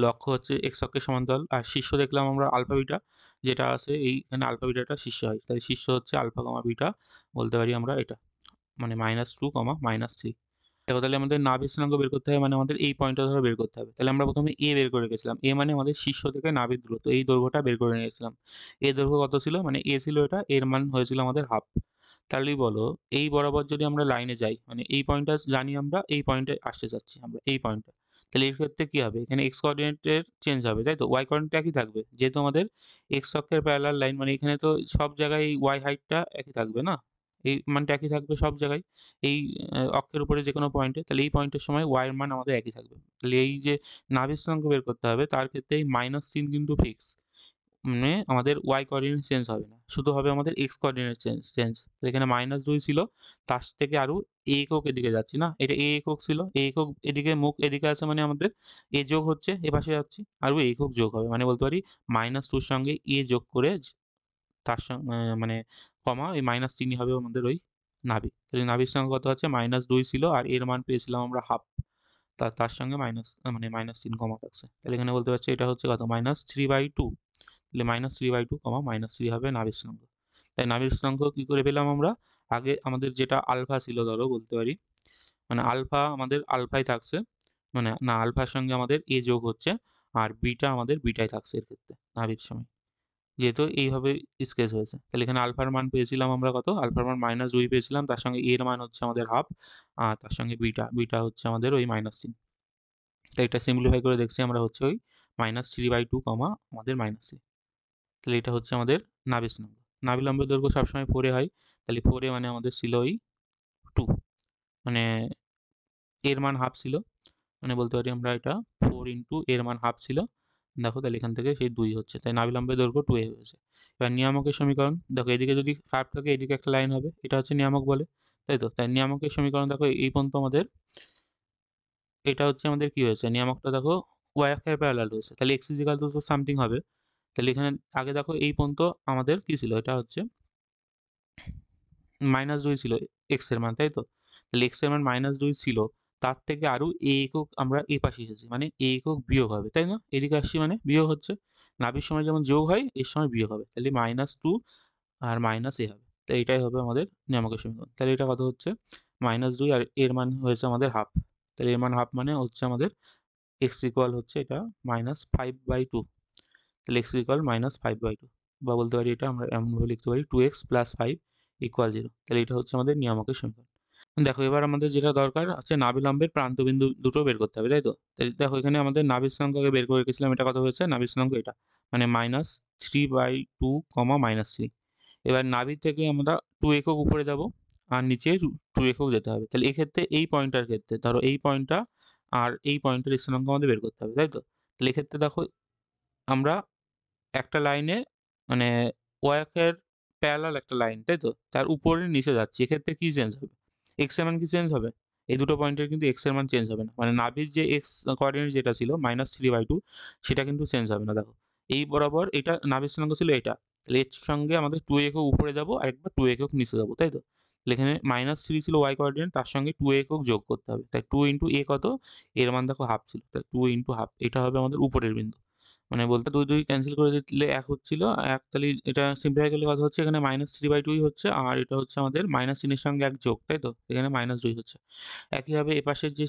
[SPEAKER 1] লক্ষ্য হচ্ছে এক্স অক্ষের সমান্তরাল, আর শীর্ষ দেখলাম আমরা আলফা বিটা, যেটা আছে এইখানে আলফা বিটাটা শীর্ষ হয়, তাহলে শীর্ষ হচ্ছে আলফা বিটা, বলতে পারি আমরা এটা, মানে -2, -3। দেখো তাহলে আমাদের নাভির স্থানাঙ্ক বের করতে হবে, মানে আমাদের এই পয়েন্টটা ধরে বের করতে হবে। তাহলে আমরা প্রথমে এ বের করে রেখেছিলাম, এ মানে আমাদের শীর্ষ থেকে নাভির দূরত্ব, এই দৈর্ঘ্যটা বের করে নিয়েছিলাম। এ দৈর্ঘ্য কত ছিল, মানে এ ছিল এটা, এর মান হয়েছিল আমাদের হাফ। তাহলেই বলো এই বরাবর যদি আমরা লাইনে যাই, মানে এই পয়েন্টটা জানি আমরা এই পয়েন্টে আসতে চাচ্ছি আমরা এই পয়েন্টে, তাহলে এর ক্ষেত্রে কি হবে, এখানে এক্স কোঅর্ডিনেটের চেঞ্জ হবে, তাই তো? ওয়াই কোঅর্ডিনেট একই থাকবে, যেহেতু আমাদের এক্স অক্ষের প্যারালাল লাইন, মানে এখানে তো সব জায়গায় ওয়াই হাইটটা একই থাকবে না, এই মানটা একই থাকবে সব জায়গায়, এই অক্ষের উপরে যে কোনো পয়েন্টে, তাহলে এই পয়েন্টের সময় ওয়াই এর মান আমাদের একই থাকবে। তাহলে এই যে নাভি স্থানাঙ্ক বের করতে হবে, তার ক্ষেত্রে এই -3 কিন্তু ফিক্স, মানে আমাদের ওয়াই কোঅর্ডিনেট চেঞ্জ হবে না, শুধু হবে আমাদের এক্স কোঅর্ডিনেট চেঞ্জ। তো এখানে -2 ছিল, তার থেকে আরো এ একক এদিকে যাচ্ছি না, এটা এ একক ছিল, এ একক এদিকে মুখ এদিকে আছে, মানে আমাদের এ যোগ হচ্ছে, এ পাশে যাচ্ছি, আরও এ একক যোগ হবে, মানে বলতে পারি -2 সঙ্গে এ যোগ করে তার সঙ্গে মানে কমা এই -3ই হবে আমাদের ওই নাভি। তাহলে নাভির সঙ্গে কত হচ্ছে, -2 ছিল, আর এর মান পেয়েছিলাম আমরা হাফ, তার সঙ্গে মানে -3 কমা থাকছে, তাহলে এখানে বলতে পারছি এটা হচ্ছে কত, -3/2। তাহলে -3/2 কমা -3 হবে নাভির স্থানাঙ্ক। তাই নাভির স্থানাঙ্ক কি করে পেলাম আমরা, আগে আমাদের যেটা আলফা ছিল ধরো বলতে পারি, মানে আলফা আমাদের আলফাই থাকছে, মানে না আলফার সঙ্গে আমাদের এ যোগ হচ্ছে, আর বিটা আমাদের বিটাই থাকছে এর ক্ষেত্রে নাভির সময়, যেহেতু এইভাবে স্কেচ হয়েছে। তাহলে এখানে আলফার মান পেয়েছিলাম আমরা কত, আলফার মান -2 পেয়েছিলাম, তার সঙ্গে এর মান হচ্ছে আমাদের হাফ, আর তার সঙ্গে বিটা হচ্ছে আমাদের ওই -3। তাই এটা সিম্পলিফাই করে দেখছি আমরা, হচ্ছে ওই -3/2 কমা আমাদের -3। তাহলে এটা হচ্ছে আমাদের নাভি স্থানাঙ্ক। নাভি লম্বের দৈর্ঘ্য সবসময় 4 এ হয়, তাহলে 4 এ মানে আমাদের ছিল ওই 2, মানে এর মান হাফ ছিল, মানে বলতে পারি আমরা এটা 4 ইন্টু এর মান হাফ ছিল, দেখো তাহলে এখান থেকে সেই 2 হচ্ছে, তাই নাভি লম্বের দৈর্ঘ্য 2 এ হয়েছে। এবার নিয়ামকের সমীকরণ দেখো, এদিকে যদি কার্ভ থাকে এদিকে একটা লাইন হবে, এটা হচ্ছে নিয়ামক বলে, তাই তো? তাই নিয়ামকের সমীকরণ দেখো এই পর্যন্ত আমাদের, এটা হচ্ছে আমাদের কি হয়েছে, নিয়ামকটা দেখো ওয়াই অক্ষের প্যারালাল হয়েছে, তাহলে এক্স ইজিক্যাল টু সামথিং হবে। তাহলে এখানে আগে দেখো এই পর্যন্ত আমাদের কি ছিল, এটা হচ্ছে -2 ছিল এক্স এর মান, তাই তো? তাহলে এক্স এর মান -2 ছিল, তার থেকে আরো এ একক আমরা এ পাশে এসেছি, মানে এ একক বিয়োগ হবে, তাই না? এদিকে আসছি মানে বিয়োগ হচ্ছে, নাভির সময় যেমন যোগ হয় এর সময় বিয়োগ হবে, তাহলে -2 আর -a হবে, তাই এটাই হবে আমাদের নিয়ামকের সমীকরণ। তাহলে এটা কত হচ্ছে, -2 আর এর মান হয়েছে আমাদের হাফ, তাহলে এর মান হাফ মানে হচ্ছে আমাদের এক্স ইকুয়াল হচ্ছে এটা -5/2, তাহলে এক্স ইকুয়াল -5/2, বা বলতে পারি এটা আমরা এমনভাবে লিখতে পারি 2x + 5 = 0। তাহলে এটা হচ্ছে আমাদের নিয়ামকের সমীকরণ। দেখো এবার আমাদের যেটা দরকার হচ্ছে নাভি লম্বের প্রান্তবিন্দু দুটো বের করতে হবে, তাই তো? তাই দেখো এখানে আমাদের নাভি স্থানাঙ্ক আগে বের করে রেখেছিলাম, এটা কত হয়েছে নাভি স্থানাঙ্ক, এটা মানে -3/2 -3। এবার নাভি থেকে আমরা 2 একক উপরে যাব, আর নিচে 2 একক যেতে হবে। তাহলে এক্ষেত্রে এই পয়েন্টটার ক্ষেত্রে ধরো এই পয়েন্টটা আর এই পয়েন্টের স্থানাঙ্ক আমাদের বের করতে হবে, তাই তো? তাহলে এক্ষেত্রে দেখো আমরা একটা লাইনে, মানে ওয়াই অক্ষের প্যারালাল একটা লাইন, তাই তো? তার উপরে নিচে যাচ্ছি, এক্ষেত্রে কি চেঞ্জ হবে, এক্স এর মান কি চেঞ্জ হবে? এই দুটো পয়েন্টের কিন্তু এক্স এর মান চেঞ্জ হবে না, মানে নাভির যে এক্স কোঅর্ডিনেট যেটা ছিল -3/2, সেটা কিন্তু চেঞ্জ হবে না। দেখো এই বরাবর এটা নাভির স্থানাঙ্ক ছিল এটা, তাহলে এর সঙ্গে আমাদের 2 একক উপরে যাব আর একবার 2 একক নিচে যাব, তাই তো? তাহলে এখানে -3 ছিল ওয়াই কোঅর্ডিনেট, তার সঙ্গে 2 একক যোগ করতে হবে, তাই 2 ইন্টু এ কত, এর মান দেখো হাফ ছিল, তাই 2 ইন্টু হাফ, এটা হবে আমাদের উপরের বিন্দু, মানে বলতে 2 ক্যান্সেল করে দিলে 1 হচ্ছিল, 1 তাহলে এটা সিম্পলিফাই করলে কত হচ্ছে, এখানে -3/2 হচ্ছে, আর এটা হচ্ছে আমাদের -3 এর সঙ্গে 1 যোগ, তাই তো? এখানে -2 হচ্ছে। একইভাবে এপাশের যে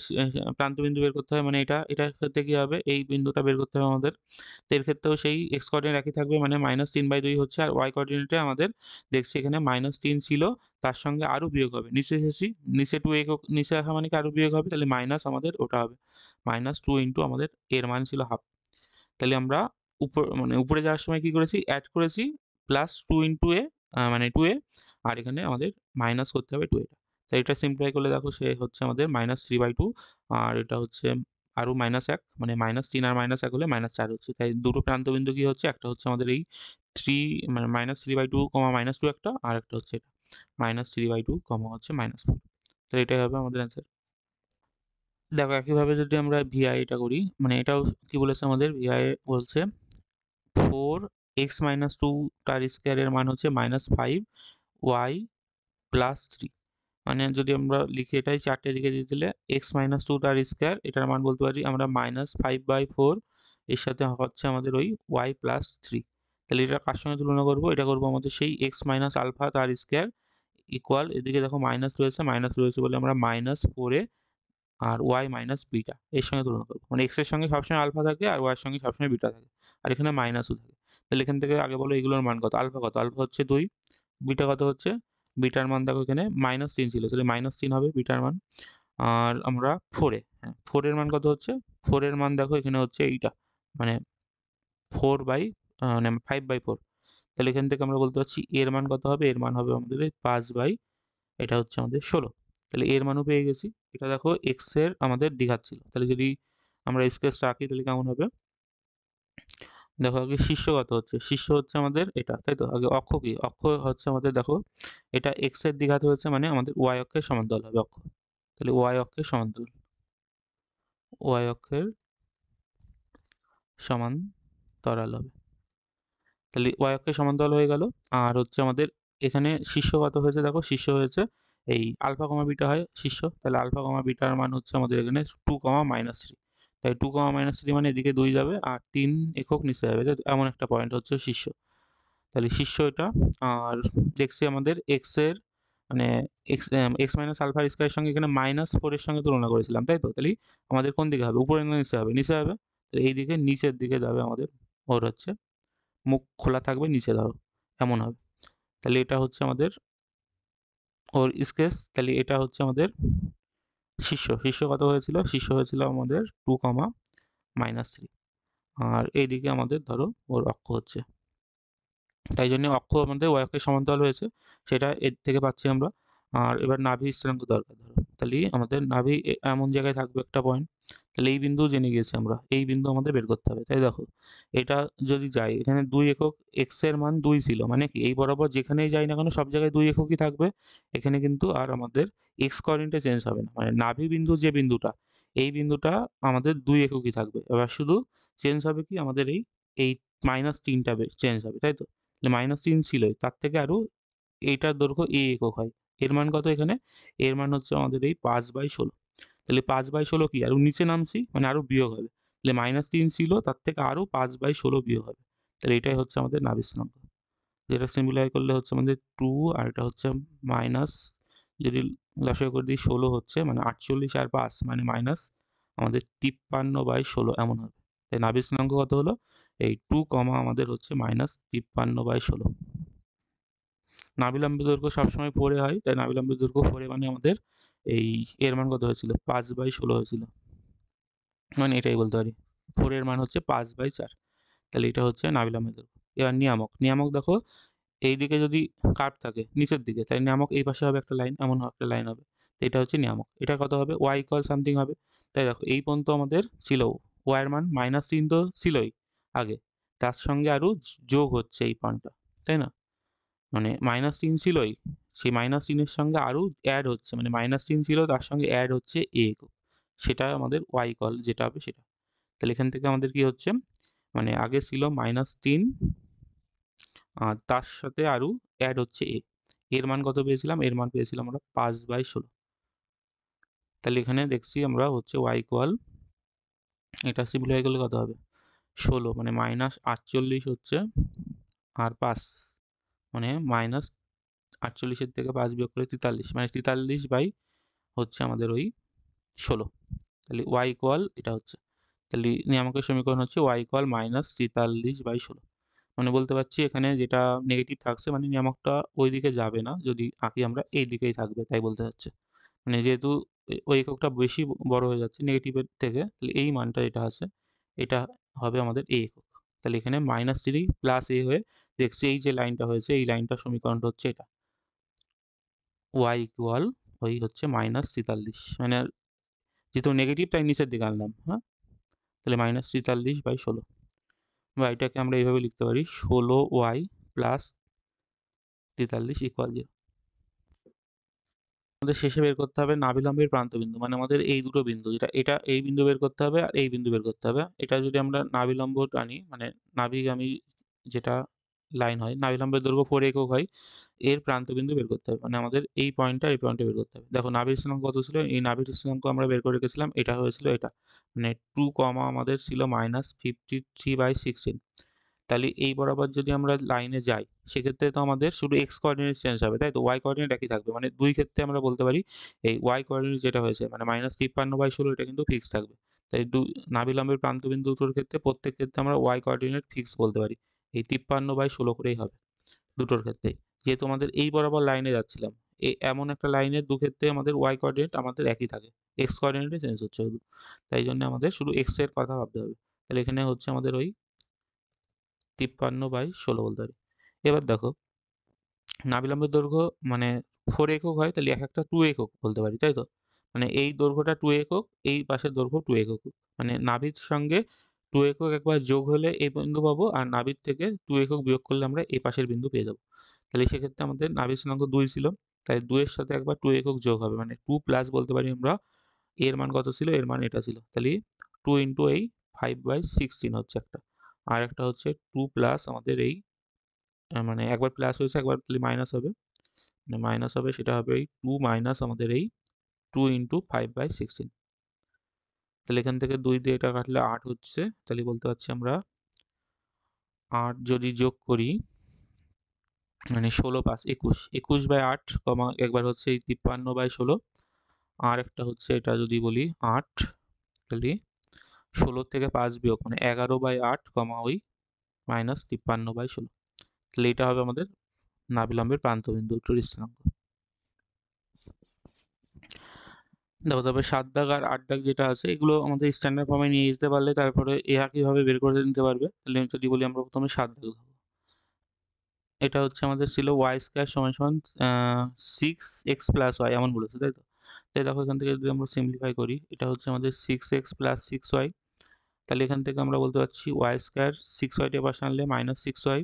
[SPEAKER 1] প্রান্তবিন্দু বের করতে হবে, মানে এটার ক্ষেত্রে কি হবে, এই বিন্দুটা বের করতে হবে আমাদের। তো এর ক্ষেত্রেও সেই এক্স কোঅর্ডিনেট একই থাকবে, মানে -3/2 হচ্ছে, আর ওয়াই কোঅর্ডিনেটে আমাদের দেখছি এখানে -3 ছিল, তার সঙ্গে আরও বিয়োগ হবে, নিচে এসেছি, নিচে 2 একক নিচে আসা মানে কি আরও বিয়োগ হবে, তাহলে মাইনাস আমাদের ওটা হবে -2 ইন্টু আমাদের এর মান ছিল হাফ। তাহলে আমরা মানে উপরে যাওয়ার সময় কি করেছি, অ্যাড করেছি +2 ইন্টু এ, মানে 2a, আর এখানে আমাদের মাইনাস করতে হবে 2 এটা। তাই এটা সিম্পলিফাই করলে দেখো সে হচ্ছে আমাদের -3/2, আর এটা হচ্ছে আরও -1, মানে -3 আর -1 হলে -4 হচ্ছে। তাই দুটো প্রান্তবিন্দু কি হচ্ছে, একটা হচ্ছে আমাদের এই 3 মানে -3/2, -2 একটা, আর একটা হচ্ছে এটা -3/2, হচ্ছে -4। তো এটাই হবে আমাদের অ্যান্সার। দেখো একইভাবে যদি আমরা ভিআই এটা করি, মানে এটাও কি বলেছে আমাদের, ভিআই বলছে 4x - 2 তার স্কোয়ারের মান হচ্ছে -5y + 3, মানে যদি আমরা লিখি এটাই চারটে দিকে দিয়ে দিলে x - 2 তার স্কোয়ার, এটার মান বলতে পারি আমরা -5/4, এর সাথে হচ্ছে আমাদের ওই y + 3। তাহলে এটা কার সঙ্গে তুলনা করবো, এটা করবো আমাদের সেই x - আলফা তার স্কোয়ার ইকুয়াল, এদিকে দেখো মাইনাস রয়েছে বলে আমরা -4a আর y মাইনাস বিটা এর সঙ্গে তুলনা করবো, মানে x এর সঙ্গে সবসময় আলফা থাকে আর y এর সঙ্গে সবসময় বিটা থাকে, আর এখানে মাইনাসও থাকে। তাহলে এখান থেকে আগে বলো এগুলোর মান কত, আলফা কত, আলফা হচ্ছে 2, বিটা কত হচ্ছে বিটার মান দেখো এখানে -3 ছিল, তাহলে -3 হবে বিটার মান। আর আমরা 4-এ, হ্যাঁ 4-এর মান কত হচ্ছে, 4-এর মান দেখো এখানে হচ্ছে এইটা, মানে 4/, মানে 5/4। তাহলে এখান থেকে আমরা বলতে পারছি এর মান কত হবে, এর মান হবে আমাদের 5/, এটা হচ্ছে আমাদের 16। তাহলে এর মানও পেয়ে গেছি। এটা দেখো এক্স এর আমাদের দ্বিঘাত ছিল, তাহলে যদি আমরা স্কেচ রাখি তাহলে কেমন হবে, দেখো আগে শীর্ষ কত হচ্ছে, শীর্ষ হচ্ছে আমাদের এটা, তাই তো। আগে অক্ষ কি, অক্ষ হচ্ছে আমাদের দেখো এটা এক্স এর দ্বিঘাত হয়েছে, মানে আমাদের ওয়াই অক্ষের সমান্তরাল হবে অক্ষ। তাহলে ওয়াই অক্ষের সমান্তরাল, ওয়াই অক্ষের সমান্তরাল হবে। তাহলে ওয়াই অক্ষের সমান্তরাল হয়ে গেল। আর হচ্ছে আমাদের এখানে শীর্ষ কত হয়েছে, দেখো শীর্ষ হয়েছে এই আলফা কমা বিটা হয় শীর্ষ, তাহলে আলফা কমা বিটার মান হচ্ছে আমাদের এখানে 2, -3। তাই 2, -3 মানে এদিকে 2 যাবে আর 3 একক নিচে যাবে, তাই তো? এমন একটা পয়েন্ট হচ্ছে শীর্ষ। তাহলে শীর্ষ এটা। আর দেখছি আমাদের এক্স এর মানে এক্স মাইনাস আলফা স্কয়ারের সঙ্গে এখানে -4 এর সঙ্গে তুলনা করেছিলাম, তাই তো। তাহলে আমাদের কোন দিকে হবে, উপরে না নিচে হবে, নিচে হবে। তাহলে এই দিকে নিচের দিকে যাবে আমাদের, ওর হচ্ছে মুখ খোলা থাকবে নিচে ধরো, এমন হবে। তাহলে এটা হচ্ছে আমাদের ওর স্কেচ। তাহলে এটা হচ্ছে আমাদের শীর্ষ, শীর্ষ কত হয়েছিল, শীর্ষ হয়েছিল আমাদের 2, -3। আর এইদিকে আমাদের ধরো ওর অক্ষ হচ্ছে, তাই জন্য অক্ষ আমাদের ওয়াই অক্ষের সমান্তরাল হয়েছে, সেটা এর থেকে পাচ্ছি আমরা। আর এবার নাভি স্থানাঙ্ক দরকার ধরো, তাহলে আমাদের নাভি এমন জায়গায় থাকবে একটা পয়েন্ট, তাহলে এই বিন্দু জেনে গিয়েছি আমরা, এই বিন্দু আমাদের বের করতে হবে। তাই দেখো এটা যদি যাই, এখানে 2 একক, এক্স এর মান 2 ছিল, মানে কি এই বরাবর যেখানেই যাই না কেন সব জায়গায় 2 এককই থাকবে। এখানে কিন্তু আর আমাদের এক্স কোঅর্ডিনেটে চেঞ্জ হবে না, মানে নাভি বিন্দু যে বিন্দুটা, এই বিন্দুটা আমাদের 2 এককই থাকবে। এবার শুধু চেঞ্জ হবে কি আমাদের এই -3টা চেঞ্জ হবে, তাই তো। -3 ছিলই, তার থেকে আরো এইটার দৈর্ঘ্য একক হয়। এর মান কত এখানে, এর মান হচ্ছে আমাদের এই 5/16। তাহলে 5/16 কি আরো নিচে নামছি, মানে আরো বিয়োগ হবে। তাহলে -3 ছিল, তার থেকে আরো 5/16 বিয়োগ হবে। তাহলে এটাই হচ্ছে আমাদের নাভির স্থানাঙ্ক, যেটা সিম্পলিফাই করলে হচ্ছে আমাদের 2, আর এটা হচ্ছে মাইনাস, যদি লসাগু করে দিই 16 হচ্ছে, মানে 48 আর 5 মানে মাইনাস আমাদের 53/16 এমন হবে। তাই নাভির স্থানাঙ্ক কত হলো, এই 2, আমাদের হচ্ছে -53/16। নাভিলম্বের দৈর্ঘ্য সবসময় 4 হয়, তাই নাভিলম্বের দৈর্ঘ্য 4 মানে আমাদের এই এর মান কত হয়েছিল, 5/16 হয়েছিল, মানে এটাই বলতে পারি 4 এর মান হচ্ছে 5/4। তাহলে এটা হচ্ছে নাভিলম্বের দৈর্ঘ্য। এবার নিয়ামক, নিয়ামক দেখো এইদিকে যদি কার্ভ থাকে নিচের দিকে, তাই নিয়ামক এই পাশে হবে একটা লাইন, এমন একটা লাইন হবে। তো এটা হচ্ছে নিয়ামক। এটা কত হবে, ওয়াই ইকুয়াল সামথিং হবে। তাই দেখো এই পর্যন্ত আমাদের ছিল ওয়াই এর মান -3 তো ছিলই আগে, তার সঙ্গে আরো যোগ হচ্ছে এই পানটা, তাই না। মানে -3 ছিলই, সেই -3 এর সঙ্গে আরো অ্যাড হচ্ছে, মানে -3 ছিল তার সঙ্গে অ্যাড হচ্ছে এ একক, সেটা আমাদের ওয়াই ইকুয়াল যেটা হবে সেটা। তাহলে এখান থেকে আমাদের কি হচ্ছে, মানে আগে ছিল -3 আর তার সাথে আরো অ্যাড হচ্ছে এ, এর মান কত পেয়েছিলাম, এর মান পেয়েছিলাম আমরা 5/16। তাহলে এখানে দেখছি আমরা হচ্ছে ওয়াই ইকুয়াল, এটা সিম্পলিফাই করলে কত হবে, 16 মানে -48 হচ্ছে আর 5, মানে -48 থেকে 5 বিয়োগ করে 43, মানে 43 হচ্ছে আমাদের ওই 16। তাহলে ওয়াই ইকুয়াল এটা হচ্ছে, তাহলে নিয়ামকের সমীকরণ হচ্ছে ওয়াই ইকুয়াল -43/16। মানে বলতে পারছি এখানে যেটা নেগেটিভ থাকছে, মানে নিয়ামকটা ওই দিকে যাবে না, যদি আঁকি আমরা এই দিকেই থাকবে, তাই বলতে চাচ্ছে। মানে যেহেতু ওই এককটা বেশি বড় হয়ে যাচ্ছে নেগেটিভের থেকে, তাহলে এই মানটা এটা আছে, এটা হবে আমাদের এ একক। তাহলে এখানে -3 প্লাস এ হয়ে দেখছি এই যে লাইনটা হয়েছে, এই লাইনটার সমীকরণটা হচ্ছে এটা, ওয়াই ইকুয়াল ওই হচ্ছে -43, মানে যেহেতু নেগেটিভ তাই নিচের দিকে আনলাম, হ্যাঁ। তাহলে -43/16, বা এটাকে আমরা এইভাবে লিখতে পারি 16y প্লাস 43 ইকুয়াল 0। আমাদের শেষে বের করতে হবে নাভিলম্বের প্রান্তবিন্দু, মানে আমাদের এই দুটো বিন্দু, যেটা এটা এই বিন্দু বের করতে হবে আর এই বিন্দু বের করতে হবে। এটা যদি আমরা নাভিলম্ব টানি, মানে নাভিগামী যেটা লাইন হয়, নাভিলম্বের দৈর্ঘ্য 4 একক হয়, এর প্রান্তবিন্দু বের করতে হবে, মানে আমাদের এই পয়েন্টটা এই পয়েন্টে বের করতে হবে। দেখো নাভির স্থানাঙ্ক কত ছিল, এই নাভির স্থানাঙ্ক আমরা বের করে রেখেছিলাম, এটা হয়েছিল এটা, মানে 2, আমাদের ছিল -53/16। তাহলে এই বরাবর যদি আমরা লাইনে যাই, সেক্ষেত্রে তো আমাদের শুধু এক্স কোঅর্ডিনেট চেঞ্জ হবে, তাই তো। ওয়াই কোঅর্ডিনেট একই থাকবে, মানে দুই ক্ষেত্রে আমরা বলতে পারি এই ওয়াই কোঅর্ডিনেট যেটা হয়েছে, মানে -53/16 এটা কিন্তু ফিক্স থাকবে। তাই নাভিলম্বের প্রান্তবিন্দু দুটোর ক্ষেত্রে প্রত্যেক ক্ষেত্রে আমরা ওয়াই কোঅর্ডিনেট ফিক্স বলতে পারি, এই 53/16 করেই হবে দুটোর ক্ষেত্রেই। যেহেতু আমাদের এই বরাবর লাইনে যাচ্ছিলাম, এমন একটা লাইনের দুক্ষেত্রে আমাদের ওয়াই কোঅর্ডিনেট আমাদের একই থাকে, এক্স কোঅর্ডিনেটে চেঞ্জ হচ্ছে শুধু, তাই জন্য আমাদের শুধু এক্স এর কথা ভাবতে হবে। তাহলে এখানে হচ্ছে আমাদের ওই 53/16 বলতে পারি। এবার দেখো নাভিলম্বের দৈর্ঘ্য মানে 4 একক হয়, তাহলে এক একটা 2 একক বলতে পারি, তাই তো? মানে এই দৈর্ঘ্যটা 2 একক, এই পাশের দৈর্ঘ্য 2 একক, মানে নাভির সঙ্গে 2 একক একবার যোগ হলে এই বিন্দু পাবো, আর নাভির থেকে 2 একক বিয়োগ করলে আমরা এই পাশের বিন্দু পেয়ে যাবো। তাহলে সেক্ষেত্রে আমাদের নাভির স্থানাঙ্ক 2 ছিল, তাই 2 এর সাথে একবার 2 একক যোগ হবে, মানে 2 প্লাস বলতে পারি আমরা। এর মান কত ছিল? এর মান এটা ছিল, তাহলে 2 ইন্টু এই 5/16 হচ্ছে একটা, আর একটা হচ্ছে 2 প্লাস আমাদের এই মানে একবার প্লাস হয়েছে একবার মাইনাস হবে, মানে মাইনাস হবে, সেটা হবে এই 2 মাইনাস আমাদের এই 2 ইন্টু 5/16। তাহলে এখান থেকে 2 দিয়ে এটা কাটলে 8 হচ্ছে, তাহলে বলতে পারছি আমরা 8 যদি যোগ করি মানে 16 5 21, 21/8 কমা একবার হচ্ছে এই 53/16, আর একটা হচ্ছে এটা যদি বলি 8, তাহলে 16 থেকে 5 বিয়োগ মানে 11/8 কমা ওই মাইনাস 53/16, তাহলে এটা হবে আমাদের নাভিলম্বের প্রান্তবিন্দু দুটোর স্থানাঙ্ক। দেখো তবে 7 দাগ আর 8 দাগ যেটা আছে এগুলো আমাদের স্ট্যান্ডার্ড ফর্মে নিয়ে যেতে পারলে তারপরে এ একইভাবে বের করে নিতে পারবে। তাহলে যদি বলি আমরা প্রথমে 7 দাগ ধরবো, এটা হচ্ছে আমাদের ছিল ওয়াই স্কোয়ার সমান সমান 6x+y এমন বলেছে, তাই তো? তাই দেখো এখান থেকে যদি আমরা সিম্পলিফাই করি, এটা হচ্ছে আমাদের 6x+6y, তাহলে এখান থেকে আমরা বলতে পারছি ওয়াই স্কোয়ার 6y টা পাশে আনলে -6y,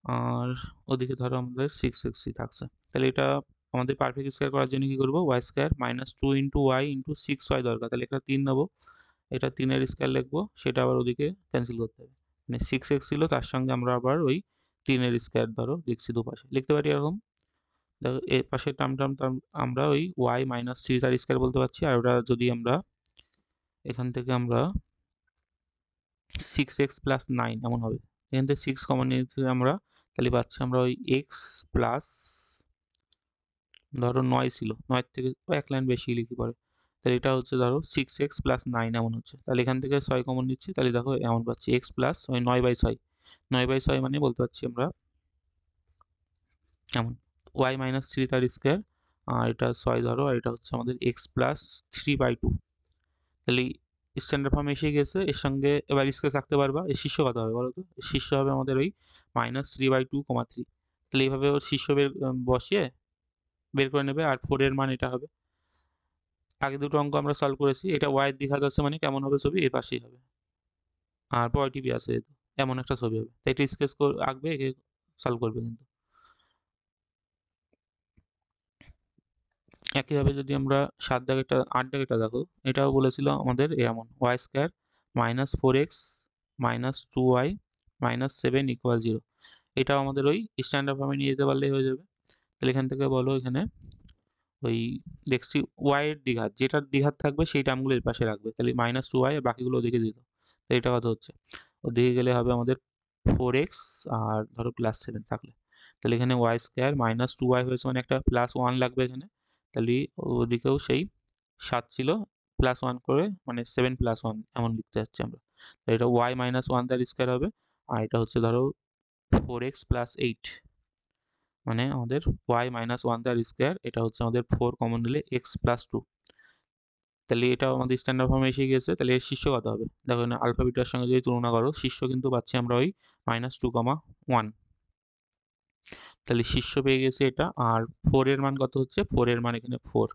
[SPEAKER 1] আর ওদিকে ধরো আমাদের 6xই থাকছে, তাহলে এটা আমাদের পারফেক্ট স্কোয়ার করার জন্য কি করবো? Y square -2 into Y into 6y দরকার, তাহলে এটা 3 নেবো, এটা 3-এর স্কোয়ার লিখবো, সেটা আবার ওদিকে ক্যান্সেল করতে হবে, মানে 6x ছিল তার সঙ্গে আমরা আবার ওই 3-এর স্কোয়ার ধরো লিখছি, দুপাশে লিখতে পারি এরকম। দেখো এর পাশে টার্ম আমরা ওই ওয়াই -3 তার স্কোয়ার বলতে পারছি, আর ওটা যদি আমরা এখান থেকে আমরা 6x+9 এমন হবে, এখান থেকে 6 কমন নিয়েছি আমরা, তাহলে পাচ্ছি আমরা ওই x প্লাস ধরো 9 ছিল, 9 থেকে এক লাইন বেশি লিখি পরে, তাহলে এটা হচ্ছে ধরো 6x+9 এমন হচ্ছে, তাহলে এখান থেকে 6 কমন নিচ্ছি, তাহলে দেখো এমন পাচ্ছি x প্লাস ওই 9/6, 9/6 মানে বলতে পারছি আমরা এমন y-3 তার স্কোয়ার, আর এটা 6 ধরো, আর এটা হচ্ছে আমাদের x+3/2, তাহলে স্ট্যান্ডার্ড ফর্মে এসে গেছে। এর সঙ্গে এবার স্কেচ আঁকতে পারবা, এর শীর্ষ কত হবে বলো তো? শীর্ষ হবে আমাদের ওই -3/2,3, তাহলে এইভাবে ওর শীর্ষ বসিয়ে বের করে নেবে, আর 4 এর মান এটা হবে। আগে দুটো অঙ্ক আমরা সলভ করেছি, এটা ওয়াই দ্বিঘাত আছে মানে কেমন হবে ছবি? এর পাশেই হবে, আর পজিটিভই আছে যেহেতু, এমন একটা ছবি হবে, তাই এটা স্কেচ আঁকবে, একে সলভ করবে কিন্তু। একইভাবে যদি আমরা 7 দাগেরটা 8 দাগেরটা দেখো, এটাও বলেছিল আমাদের এমন ওয়াই স্কোয়ার -4x -2y -7 = 0, এটাও আমাদের ওই স্ট্যান্ডার্ড ফর্মে নিয়ে যেতে পারলেই হয়ে যাবে। তাহলে এখান থেকে বলো এখানে ওই দেখছি ওয়াই এর দ্বিঘাত, যেটার দ্বিঘাত থাকবে সেই টার্মগুলো এর পাশে রাখবে, তাহলে -2y আর বাকিগুলো ওদিকে দিত, তো এটা কত হচ্ছে? ওদিকে গেলে হবে আমাদের 4x আর ধরো +7 থাকলে, তাহলে এখানে ওয়াই স্কোয়ার -2y হয়েছে মানে একটা +1 লাগবে এখানে, তাহলে ওদিকেও সেই 7 ছিল +1 করে মানে 7 + 1 এমন লিখতে যাচ্ছি আমরা, তাহলে এটা y-1 তার স্কোয়ার হবে, আর এটা হচ্ছে ধরো 4x + 8, মানে আমাদের y-1 তার স্কোয়ার, এটা হচ্ছে আমাদের 4 কমন নিলে x + 2, তাহলে এটাও আমাদের স্ট্যান্ডার্ড ফর্মে এসে গেছে। তাহলে এর শীর্ষ কত হবে? দেখো না আলফা বিটার সঙ্গে যদি তুলনা করো, শীর্ষ কিন্তু পাচ্ছি আমরা ওই -2,1, তাহলে শীর্ষ পেয়ে গেছে এটা, আর 4 এর মান কত হচ্ছে? 4 এর মান এখানে 4,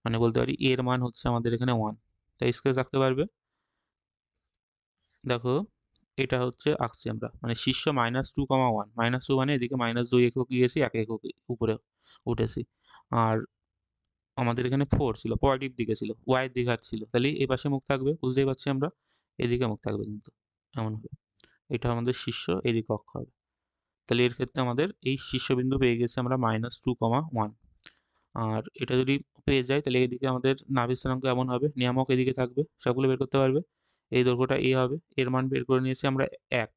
[SPEAKER 1] মানে বলতে পারি এর মান হচ্ছে আমাদের এখানে 1, তাই স্কেচ রাখতে পারবে। দেখো এটা হচ্ছে আঁকছি আমরা, মানে শীর্ষ -2,1, -2 মানে এদিকে -2 একক গিয়েছি, 1 একক উপরে উঠেছি, আর আমাদের এখানে 4 ছিল, পজিটিভ দিকে ছিল, ওয়াই এর দ্বিঘাত ছিল, তাহলে এই পাশে মুখ থাকবে, বুঝতেই পারছি আমরা, এদিকে মুখ থাকবে কিন্তু এমন হবে, এটা আমাদের শীর্ষ, এদিকে অক্ষ হবে, তাহলে এর ক্ষেত্রে আমাদের এই শীর্ষবিন্দু পেয়ে গেছি আমরা -2,1, আর এটা যদি পেয়ে যাই তাহলে এদিকে আমাদের নাভির স্থানাঙ্ক এমন হবে, নিয়ামক এদিকে থাকবে, সবগুলো বের করতে পারবে, এই দৈর্ঘ্যটা এ হবে, এর মান বের করে নিয়েছি আমরা 1,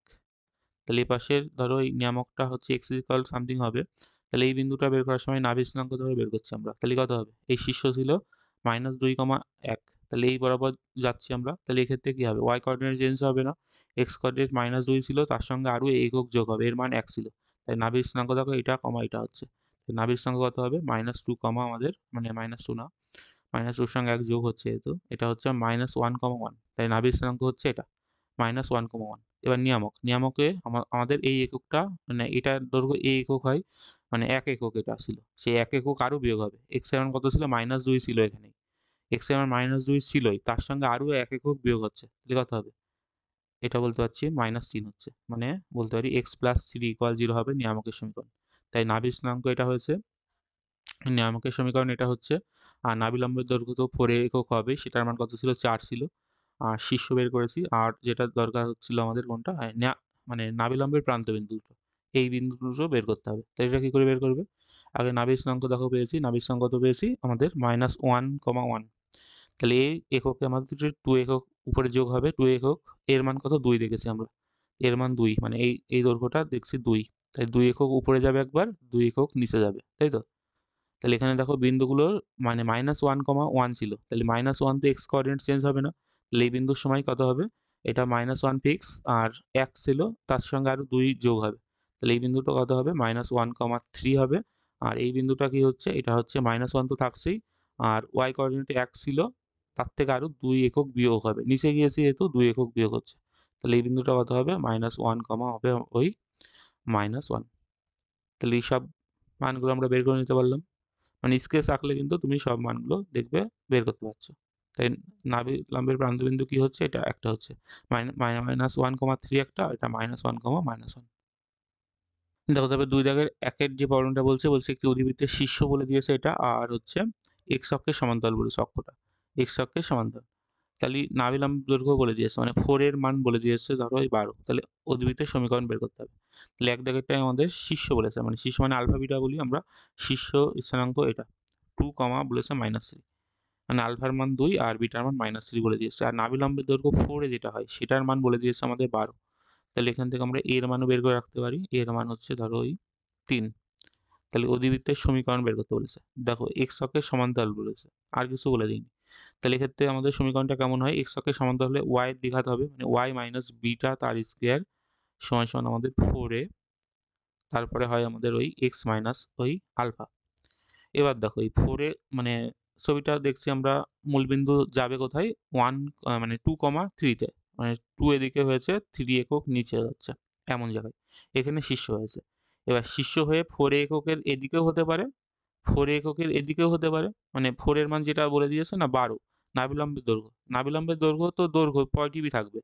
[SPEAKER 1] তাহলে এই পাশের ধরো এই নিয়ামকটা হচ্ছে x ইকুয়াল সামথিং হবে, তাহলে এই বিন্দুটা বের করার সময় নাভির স্থানাঙ্ক ধরে বের করছি আমরা, তাহলে কত হবে? এই শীর্ষ ছিল -2,1, তাহলে এই বরাবর যাচ্ছি আমরা, তাহলে এক্ষেত্রে কি হবে? ওয়াই কোঅর্ডিনেট চেঞ্জ হবে না, এক্স কোঅর্ডিনেট -2 ছিল, তার সঙ্গে আরও একক যোগ হবে, এর মান 1 ছিল, তাই নাভির স্থানাঙ্ক দেখো এটা কমা এটা হচ্ছে, নাভির স্থানাঙ্ক কত হবে -2 কমা আমাদের মানে -2 না, -2 সঙ্গে 1 যোগ হচ্ছে যেহেতু এটা হচ্ছে -1,1, তাই নাভির স্থানাঙ্ক হচ্ছে এটা -1,1। এবার নিয়ামকে আমাদের এই এককটা মানে এটার দৈর্ঘ্য এই একক হয়, মানে 1 একক এটা ছিল, সেই 1 একক আরো বিয়োগ হবে। x এর মান কত ছিল -2 ছিল এখানে, x এর মান -2 ছিলই, তার সঙ্গে আরো 1 একক বিয়োগ হচ্ছে, তাহলে কত হবে? এটা বলতে পারছি -3 হচ্ছে, মানে বলতে পারি x + 3 = 0 হবে নিয়ামকের সমীকরণ। তাই নাভির স্থানাঙ্ক এটা হয়েছে, নিয়ামকের সমীকরণ এটা হচ্ছে। আর নাভিলম্বের দৈর্ঘ্য তো 4 একক হবে, সেটার মান কত ছিল 4 ছিল। আর শীর্ষ বের করেছি, আর যেটা দরকার হচ্ছিল আমাদের কোনটা, হ্যাঁ মানে নাভিলম্বের প্রান্ত বিন্দু দুটো, এই বিন্দু দুটো বের করতে হবে। তাই এটা কি করে বের করবে? আগে নাভির স্থানাঙ্ক দেখো পেয়েছি, নাভির স্থানাঙ্ক কত পেয়েছি আমাদের -1,1। তাহলে এই এককে আমাদের 2 একক উপরে যোগ হবে, 2 একক, এর মান কত 2 দেখেছি আমরা, এর মান 2, মানে এই দৈর্ঘ্যটা দেখছি 2, তাই 2 একক উপরে যাবে একবার, 2 একক নিচে যাবে, তাই তো? তাহলে এখানে দেখো বিন্দুগুলোর মানে -1,1 ছিল, তাহলে -1 তো x কোঅর্ডিনেট চেঞ্জ হবে না, তাহলে এই বিন্দুর সময় কত হবে, এটা -1 ফিক্স, আর 1 ছিল তার সঙ্গে আরো 2 যোগ হবে, তাহলে এই বিন্দুটা কত হবে -1,3 হবে। আর এই বিন্দুটা কি হচ্ছে, এটা হচ্ছে -1 তো থাকছেই, আর y কোঅর্ডিনেটে 1 ছিল, তার থেকে আরো 2 একক বিয়োগ হবে, নিচে গিয়েছি যেহেতু 2 একক বিয়োগ হচ্ছে, তাহলে এই বিন্দুটা কত হবে -1, হবে ওই -1। তাহলে এই সব মানগুলো আমরা বের করে নিতে পারলাম, মানে স্কেচ আঁকলে কিন্তু তুমি সব মানগুলো দেখবে বের করতে পারছো। তাই নাভি লম্বের প্রান্তবিন্দু কি হচ্ছে, এটা একটা হচ্ছে -1,3 একটা, এটা -1, দেখো তবে 2 দাগের একের যে প্রবলেমটা বলছে একটি অধিবৃত্তের শীর্ষ বলে দিয়েছে এটা, আর হচ্ছে x অক্ষের সমান্তরাল বলেছে, অক্ষটা x অক্ষের সমান্তরাল। তাহলে নাভিলম্ব দৈর্ঘ্য বলে দিয়েছে, মানে 4 এর মান বলে দিয়েছে ধরো এই 12, তাহলে অধিবৃত্তের সমীকরণ বের করতে হবে। তাহলে এক দাগেরটাই আমাদের শীর্ষ বলেছে, মানে শীর্ষ মানে আলফা বিটা বলি আমরা, শীর্ষ স্থানাঙ্ক এটা 2, বলেছে -3, মানে আলফার মান 2 আর বিটার মান -3 বলে দিয়েছে। আর নাভিলম্বের দৈর্ঘ্য 4 এ যেটা হয় সেটার মান বলে দিয়েছে আমাদের 12। তাহলে এখান থেকে আমরা এর মানও বের করে রাখতে পারি, এর মান হচ্ছে ধরো ওই 3। তাহলে অধিবৃত্তের সমীকরণ বের করতে বলেছে, দেখো x অক্ষের সমান্তরাল বলেছে, আর কিছু বলে দিইনি। তাহলে এক্ষেত্রে আমাদের সমীকরণটা কেমন হয়, x অক্ষের সমান্তরাল হলে y এর দ্বিঘাত হবে, মানে y মাইনাস বিটা তার স্কোয়ার সমান সমান আমাদের 4a, তারপরে হয় আমাদের ওই x মাইনাস ওই আলফা। এবার দেখো এই 4 এ মানে ছবিটা দেখছি আমরা, মূলবিন্দু যাবে কোথায় 1 মানে 2,3 তে, মানে 2 এদিকে হয়েছে, 3 একক নিচে যাচ্ছে এমন জায়গায়, এখানে শীর্ষ হয়েছে। এবার শীর্ষ হয়ে 4 এককের এদিকেও হতে পারে, 4 এককের এদিকেও হতে পারে, মানে 4 এর মান যেটা বলে দিয়েছে না 12, নাভিলম্বের দৈর্ঘ্য তো দৈর্ঘ্য পজিটিভই থাকবে,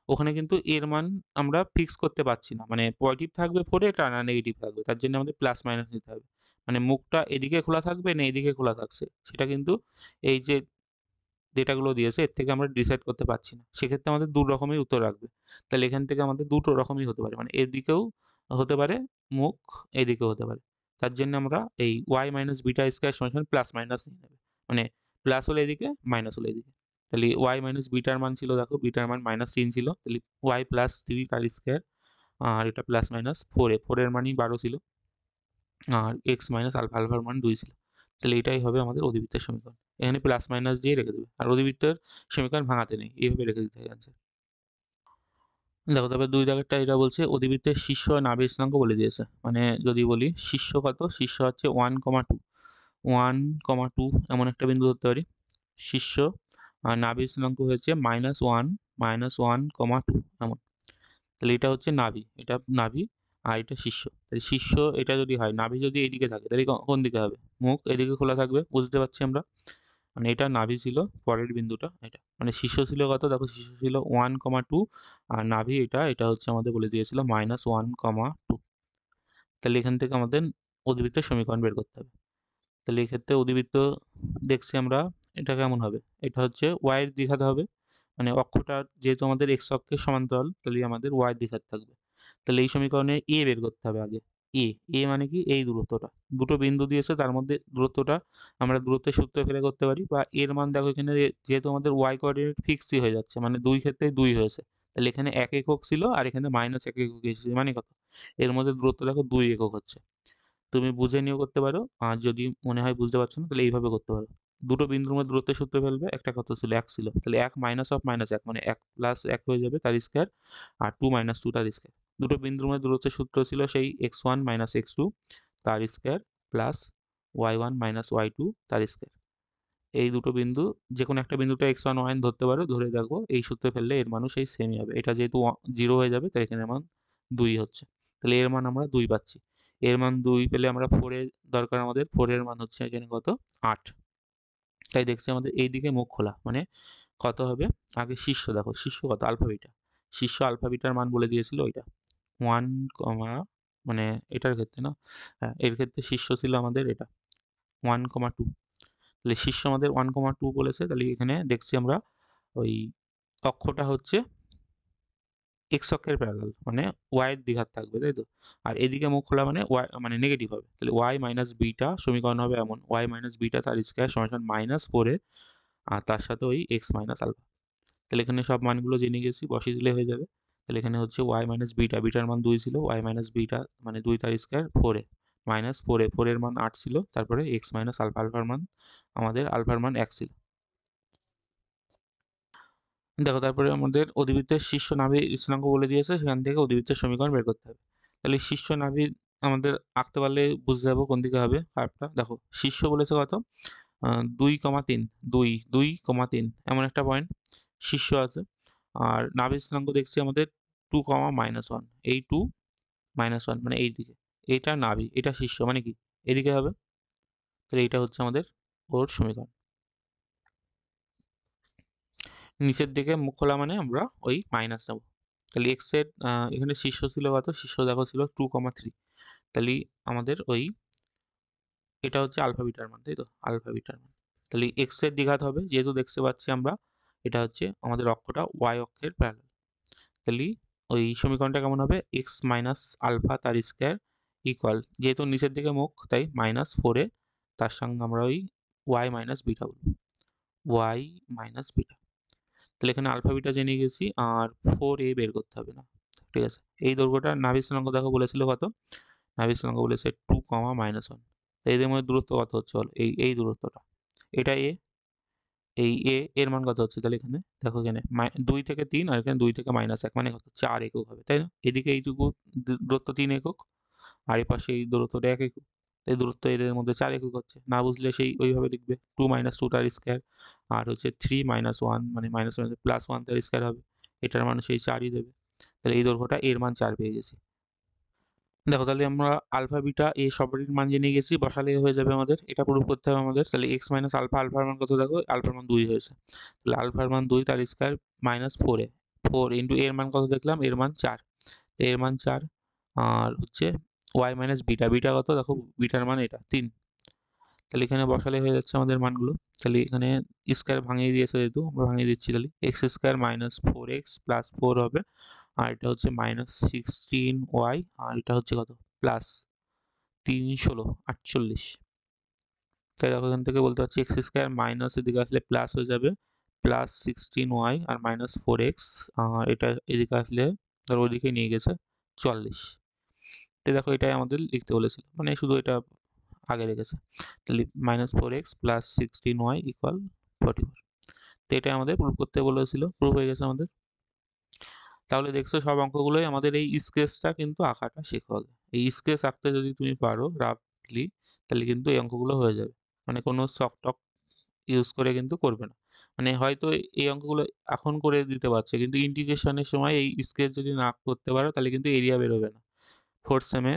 [SPEAKER 1] ওখানে কিন্তু এর মান আমরা ফিক্স করতে পারছি না, মানে পজিটিভ থাকবে 4 এ না নেগেটিভ থাকবে, তার জন্য আমাদের প্লাস মাইনাস নিতে হবে, মানে মুখটা এদিকে খোলা থাকবে না এদিকে খোলা থাকছে, সেটা কিন্তু এই যে ডেটাগুলো দিয়েছে এর থেকে আমরা ডিসাইড করতে পারছি না, সেক্ষেত্রে আমাদের দু রকমই উত্তর রাখবে। তাহলে এখান থেকে আমাদের দুটো রকমই হতে পারে, মানে এদিকেও হতে পারে মুখ, এদিকেও হতে পারে, তার জন্য আমরা এই ওয়াই মাইনাস বিটা স্কোয়ার সমান প্লাস মাইনাস নিয়ে নেবে, মানে প্লাস হলে এদিকে মাইনাস হলে এদিকে। তাহলে ওয়াই মাইনাস বিটার মান ছিল, দেখো বিটার মান -3 ছিল, তাহলে ওয়াই প্লাস 3 তার স্কোয়ার, আর এটা প্লাস মাইনাস 4 এর মানই 12 ছিল, আর এক্স মাইনাস আলফা, আলফার মান 2 ছিল। তাহলে এটাই হবে আমাদের অধিবৃত্তের সমীকরণ, এখানে প্লাস মাইনাস দিয়ে রেখে দেবে, আর অধিবৃত্তের সমীকরণ ভাঙাতে নেই, এইভাবে রেখে দিতে হয় অ্যান্সার। দেখো তবে 2 দাগেরটা এটা বলছে অধিবৃত্তের শীর্ষ নাভির স্থানাঙ্ক বলে দিয়েছে, মানে যদি বলি শীর্ষ কত, শীর্ষ হচ্ছে 1,2 এমন একটা বিন্দু ধরতে পারি শীর্ষ, আর নাভির স্থানাঙ্ক হয়েছে -1, -1,2 এমন। তাহলে এটা হচ্ছে নাভি, এটা নাভি, আর এটা শীর্ষ। তাহলে শীর্ষ এটা যদি হয়, নাভি যদি এইদিকে থাকে তাহলে কোন দিকে হবে, মুখ এদিকে খোলা থাকবে, বুঝতে পারছি আমরা, মানে এটা নাভি ছিল, পরের বিন্দুটা এটা, মানে শীর্ষ ছিল কত, দেখো শীর্ষ ছিল 1,2, আর নাভি এটা হচ্ছে আমাদের বলে দিয়েছিল -1,2। তাহলে এখান থেকে আমাদের অধিবৃত্তের সমীকরণ বের করতে হবে। তাহলে এই ক্ষেত্রে অধিবৃত্ত দেখছি আমরা, এটা কেমন হবে, এটা হচ্ছে y এর দ্বিঘাত হবে, মানে অক্ষটা যেহেতু আমাদের x অক্ষের সমান্তরাল, তাহলে আমাদের y এর দ্বিঘাত থাকবে। তাহলে এই সমীকরণে a বের করতে হবে আগে, a মানে কি, এই দূরত্বটা, দুটো বিন্দু দিয়েছে তার মধ্যে দূরত্বটা আমরা দূরত্বের সূত্র ফেলে করতে পারি, বা এর মান দেখো এখানে যেহেতু আমাদের y কোঅর্ডিনেট ফিক্সই হয়ে যাচ্ছে, মানে দুই ক্ষেত্রে 2 হয়েছে, তাহলে এখানে 1 একক ছিল আর এখানে -1 একক এসেছে, মানে কত, এর মধ্যে দূরত্ব দেখো 2 একক হচ্ছে। তুমি বুঝে নিয়েও করতে পারো, আর যদি মনে হয় বুঝতে পারছো না তাহলে এইভাবে করতে পারো, দুটো বিন্দুর মধ্যে দূরত্বের সূত্র ফেলবে, একটা কত ছিল 1 ছিল, তাহলে 1 মাইনাস অফ -1, মানে 1 প্লাস 1 হয়ে যাবে তার স্কোয়ার, আর 2 - 2 তার স্কোয়ার, দুটো বিন্দুর মধ্যে দূরত্বের সূত্র ছিল সেই x1 মাইনাস x2 তার square plus y1 minus y2 তার স্কোয়ার। এই দুটো বিন্দু যে কোনো একটা বিন্দুটা x1 y1 ধরতে পারো, ধরে দেখবো এই সূত্রে ফেললে এর মানও সেই সেমই হবে। এটা যেহেতু 0 হয়ে যাবে তাই এখানে মান 2 হচ্ছে, তাহলে এর মান আমরা 2 পাচ্ছি। এর মান 2 পেলে আমরা 4 এর দরকার, আমাদের 4 এর মান হচ্ছে এখানে কত 8। তাই দেখছি আমাদের এই দিকে মুখ খোলা, মানে কত হবে, আগে শীর্ষ দেখো, শীর্ষ কত আলফা বিটা, শীর্ষ আলফা বিটার মান বলে দিয়েছিল ওইটা 1, মানে এটার ক্ষেত্রে না, হ্যাঁ এর ক্ষেত্রে শীর্ষ ছিল আমাদের এটা 1,2। তাহলে শীর্ষ আমাদের 1,2 বলেছে, তাহলে এখানে দেখছি আমরা ওই অক্ষটা হচ্ছে এক্স অক্ষের প্যারালাল, মানে ওয়াই এর দ্বিঘাত থাকবে, তাই তো। আর এদিকে মুখ খোলা মানে ওয়াই মানে নেগেটিভ হবে, তাহলে ওয়াই মাইনাস বিটা সমীকরণ হবে এমন, ওয়াই মাইনাস বিটা তার স্কোয়ার সমান -4 আর তার সাথে ওই এক্স মাইনাস আলফা। তাহলে এখানে সব মানগুলো জেনে গেছি, বসিয়ে দিলে হয়ে যাবে। তাহলে এখানে হচ্ছে ওয়াই মাইনাস বিটা, বিটার মান 2 ছিল, ওয়াই মাইনাস বিটা মানে 2 তার স্কোয়ার 4 মাইনাস 4 এর মান 8 ছিল, তারপরে এক্স মাইনাস আলফা, আলফার মান আমাদের আলফার মান 1 ছিল। দেখো তারপরে আমাদের অধিবৃত্তের শীর্ষ নাভি স্থানাঙ্ক বলে দিয়েছে, সেখান থেকে অধিবৃত্তের সমীকরণ বের করতে হবে। তাহলে শীর্ষ নাভি আমাদের আঁকতে পারলে বুঝতে যাবো কোন দিকে হবে কার্ভটা। দেখো শীর্ষ বলেছে কত 2,3, 2,3 এমন একটা পয়েন্ট শীর্ষ আছে। আর নাভি স্থানাঙ্ক দেখছি আমাদের 2,-1, এই 2-1 মানে এই দিকে, এইটা নাভি, এটা শীর্ষ মানে কি এদিকে হবে। তাহলে এইটা হচ্ছে আমাদের ওর সমীকরণ। নিচের দিকে মুখ খোলা মানে আমরা ওই মাইনাস নেবো। তাহলে এক্স এর এখানে শীর্ষ ছিল কত, শীর্ষ দেখো ছিল 2,3, তাহলে আমাদের ওই এটা হচ্ছে আলফা বিটার মান, তাই তো, আলফা বিটার মান। তাহলে এক্স এর দ্বিঘাত হবে, যেহেতু দেখতে পাচ্ছি আমরা এটা হচ্ছে আমাদের অক্ষটা ওয়াই অক্ষের প্যারালাল। তাহলে ওই সমীকরণটা কেমন হবে, এক্স মাইনাস আলফা তার স্কোয়ার ইকুয়াল, যেহেতু নিচের দিকে মুখ তাই -4 তার সঙ্গে আমরা ওই ওয়াই মাইনাস বিটা বলবো, ওয়াই মাইনাস বিটা। তাহলে এখানে আলফা বিটা জেনে গেছি, আর 4a বের করতে হবে না, ঠিক আছে। এই দৈর্ঘ্যটা নাভি স্থানাঙ্ক দেখো বলেছিল কত, নাভি স্থানাঙ্ক বলেছে 2,-1। এদের মধ্যে দূরত্ব কত হচ্ছে বলো, এই দূরত্বটা, এটা এ, এই এ এর মান কত হচ্ছে, তাহলে এখানে দেখো এখানে 2 থেকে 3 আর এখানে 2 থেকে -1 মানে কত 4 একক হবে, তাই না। এদিকে এইটুকু দূরত্ব 3 একক আর এই পাশে এই দূরত্বটা 1 একক, এই দূরত্ব এদের মধ্যে 4 একক হচ্ছে। না বুঝলে সেই ওইভাবে লিখবে 2 - 2 তার স্কোয়ার আর হচ্ছে 3 - 1 মানে -1 +1 তার স্কোয়ার হবে, এটার মান সেই 4ই দেবে। তাহলে এই দৈর্ঘ্যটা এর মান 4 পেয়ে গেছি। দেখো তাহলে আমরা আলফা বিটা এ সবারই মান জেনে গেছি, বসালে হয়ে যাবে আমাদের, এটা প্রুফ করতে হবে আমাদের। তাহলে এক্স মাইনাস আলফা, আলফার মান কত দেখো, আলফার মান 2 হয়েছে, তাহলে আলফার মান 2 তার স্কোয়ার -4 4 ইন্টু এর মান কত দেখলাম, এর মান 4, এর মান 4 আর হচ্ছে ওয়াই মাইনাস বিটা, বিটা কত দেখো, বিটার মান এটা 3। তাহলে এখানে বসালে হয়ে যাচ্ছে আমাদের মানগুলো। তাহলে এখানে স্কোয়ার ভাঙিয়ে দিয়েছে, যেহেতু আমরা ভাঙিয়ে দিচ্ছি, তাহলে এক্স স্কোয়ার -4x প্লাস 4 হবে, আর এটা হচ্ছে -16y আর এটা হচ্ছে কত প্লাস 3 16 48। তাই দেখো এখান থেকে বলতে পারছি এক্স স্কোয়ার মাইনাস এদিকে আসলে প্লাস হয়ে যাবে +16y আর -4x, আর এটা এদিকে আসলে ধর ওইদিকে নিয়ে গেছে 44। তো দেখো এটাই আমাদের লিখতে বলেছিল, মানে শুধু এটা আগে রেখেছে। তাহলে -4x + 16y = 44। তো এটাই আমাদের প্রুফ করতে বলেছিল, প্রুফ হয়ে গেছে আমাদের। তাহলে দেখছো সব অঙ্কগুলোই আমাদের এই স্কেচটা কিন্তু আঁকাটা শেখা হবে। এই স্কেচ আঁকতে যদি তুমি পারো রাফলি, তাহলে কিন্তু এই অঙ্কগুলো হয়ে যাবে, মানে কোনো শক টক ইউজ করে কিন্তু করবে না। মানে হয়তো এই অঙ্কগুলো এখন করে দিতে পারছে, কিন্তু ইন্টিগ্রেশনের সময় এই স্কেচ যদি না করতে পারো তাহলে কিন্তু এরিয়া বেরোবে না। ফোর্থ সেমে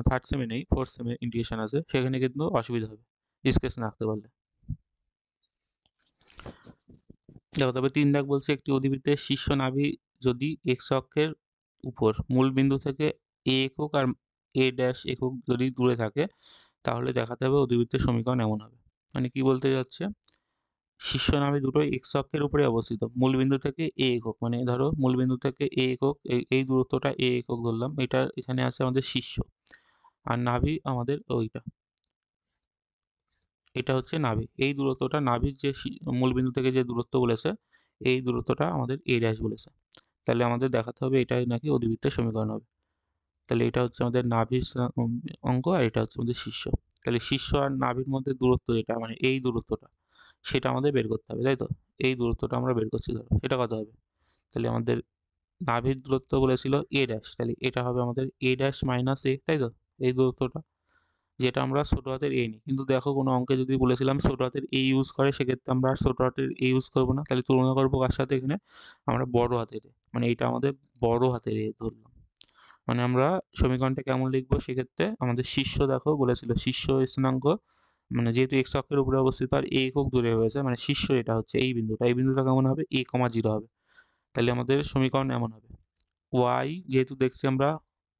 [SPEAKER 1] থার্ড সেমে নেই, ফোর্থ সেমে ইন্টিগ্রেশন আছে, সেখানে কিন্তু অসুবিধা হবে স্কেচ না আঁকতে পারলে। দেখো তবে 3 দাগ বলছে একটি অধিবৃত্তের শীর্ষ নাভি যদি এক্স অক্ষের উপর মূল বিন্দু থেকে এ একক আর এ ড্যাশ একক যদি দূরে থাকে, তাহলে দেখাতে হবে অধিবৃত্তের সমীকরণ এমন হবে। মানে কি বলতে যাচ্ছে, শীর্ষ নাভি দুটো এক্স অক্ষের উপরে অবস্থিত, মূল বিন্দু থেকে এ একক, মানে ধরো মূল বিন্দু থেকে এ একক, এই দূরত্বটা এ একক ধরলাম, এটা এখানে আছে আমাদের শীর্ষ, আর নাভি আমাদের ওইটা, এটা হচ্ছে নাভি, এই দূরত্বটা নাভির যে মূল বিন্দু থেকে যে দূরত্ব বলেছে, এই দূরত্বটা আমাদের এ ড্যাশ বলেছে। তাহলে আমাদের দেখাতে হবে এটাই নাকি অধিবৃত্তের সমীকরণ হবে। তাহলে এটা হচ্ছে আমাদের নাভির অঙ্ক, আর এটা হচ্ছে আমাদের শীর্ষ। তাহলে শীর্ষ আর নাভির মধ্যে দূরত্ব যেটা, মানে এই দূরত্বটা, সেটা আমাদের বের করতে হবে, তাই তো। এই দূরত্বটা আমরা বের করছি, ধরো সেটা কত হবে, তাহলে আমাদের নাভির দূরত্ব বলেছিল এ ড্যাশ, তাহলে এটা হবে আমাদের এ ড্যাশ মাইনাস এ, তাই তো? এই দূরত্বটা যেটা আমরা ছোট হাতের এ নিই, কিন্তু দেখো কোনো অঙ্কে যদি বলেছিলাম ছোট হাতের এ ইউজ করে, সেক্ষেত্রে আমরা ছোট হাতের এ ইউজ করবো না, তাহলে তুলনা করবো কার সাথে এখানে, আমরা বড় হাতের এ, মানে এটা আমাদের বড় হাতের এ ধরলাম। মানে আমরা সমীকরণটা কেমন লিখবো সেক্ষেত্রে, আমাদের শীর্ষ দেখো বলেছিল শীর্ষ স্থানাঙ্ক, মানে যেহেতু এক্স অক্ষের উপরে অবস্থিত আর এ একক দূরে রয়েছে, মানে শীর্ষ এটা হচ্ছে এই বিন্দুটা কেমন হবে, এ কমা জিরো হবে। তাহলে আমাদের সমীকরণ এমন হবে, ওয়াই যেহেতু দেখছি আমরা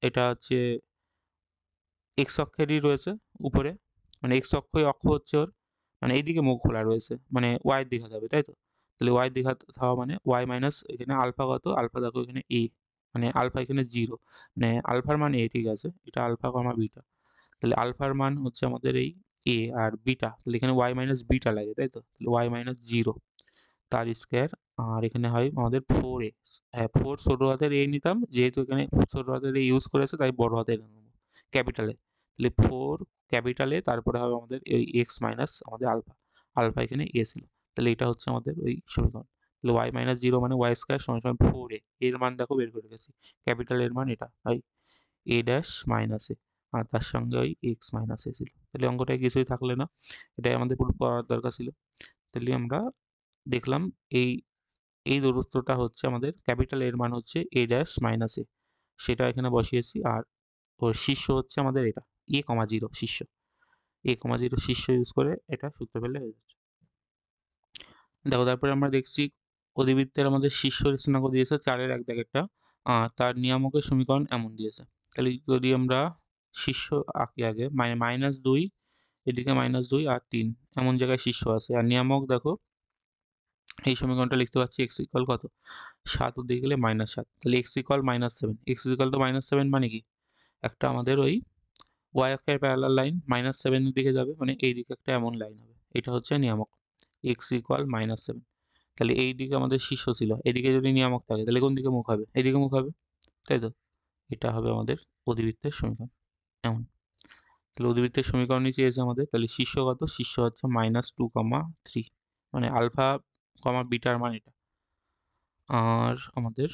[SPEAKER 1] এটা হচ্ছে এক্স অক্ষেরই রয়েছে উপরে, মানে এক্স অক্ষই অক্ষ হচ্ছে ওর, মানে এইদিকে মুখ খোলা রয়েছে, মানে ওয়াই দিঘাত হবে, তাই তো? তাহলে ওয়াই দিঘাত হওয়া মানে ওয়াই মাইনাস এখানে আলফা কত, আলফা দেখো এখানে এ, মানে আলফা এখানে জিরো, মানে আলফার মান এ, ঠিক আছে, এটা আলফা কমা বিটা। তাহলে আলফার মান হচ্ছে আমাদের এই এ, আর বিটা তাহলে এখানে ওয়াই মাইনাস বিটা লাগে, তাই তো? তাহলে ওয়াই মাইনাস জিরো তার স্কোয়ার, আর এখানে হয় আমাদের ফোর এ, হ্যাঁ ফোর ছোট হাতের এ নিতাম, যেহেতু এখানে ছোট হাতের এ ইউজ করেছে তাই বড় হাতের ক্যাপিটালে, তাহলে ফোর ক্যাপিটালে, তারপরে হবে আমাদের এই এক্স মাইনাস আমাদের আলফা, আলফা এখানে এ ছিল, তাহলে এটা হচ্ছে আমাদের ওই সমীকরণ। তাহলে ওয়াই মাইনাস জিরো মানে ওয়াই স্কোয়ার সমান সমান ফোর এ, এর মান দেখো বের করে গেছি, ক্যাপিটাল এর মান এটা হয় এ ড্যাশ মাইনাস এ, আর তার সঙ্গে ওই এক্স মাইনাস এ ছিল। তাহলে অঙ্কটায় কিছুই থাকলে না, এটাই আমাদের পুরো পড়ার দরকার ছিল। তাহলে আমরা দেখলাম এই এই দূরত্বটা হচ্ছে আমাদের ক্যাপিটাল এর মান হচ্ছে এ ড্যাশ মাইনাস এ, সেটা এখানে বসিয়েছি, আর ওর শীর্ষ হচ্ছে আমাদের এটা এ কমা জিরো শীর্ষ, এ কমা জিরো শীর্ষ ইউজ করে এটা সূত্র পেলে হয়ে যাচ্ছে। দেখো তারপরে আমরা দেখছি অধিবৃত্তের আমাদের শীর্ষ স্থানাঙ্ক দিয়েছে 4-এর 1 দাগেরটা, তার নিয়ামকের সমীকরণ এমন দিয়েছে। তাহলে যদি আমরা শীর্ষ আঁকি আগে, মানে -2, এদিকে -2 আর 3 এমন জায়গায় শীর্ষ আছে, আর নিয়ামক দেখো এই সমীকরণটা লিখতে পাচ্ছি x ইকুয়াল কত, 7 ওদিকে গেলে -7, তাহলে x equal -7, x equal to -7 মানে কি, একটা আমাদের ওই y অক্ষের প্যারালাল লাইন -7 এর দিকে যাবে, মানে এই দিকে একটা এমন লাইন হবে, এটা হচ্ছে নিয়ামক x ইকুয়াল -7। তাহলে এই দিকে আমাদের শীর্ষ ছিল, এদিকে যদি নিয়ামক থাকে তাহলে কোন দিকে মুখ হবে, এইদিকে মুখ হবে, তাই তো? এটা হবে আমাদের অধিবৃত্তের সমীকরণ এমন। তাহলে অধিবৃত্তের সমীকরণই চেয়েছে আমাদের, তাহলে শীর্ষ কত, শীর্ষ হচ্ছে -2,3, মানে আলফা কমা বিটার মান এটা, আর আমাদের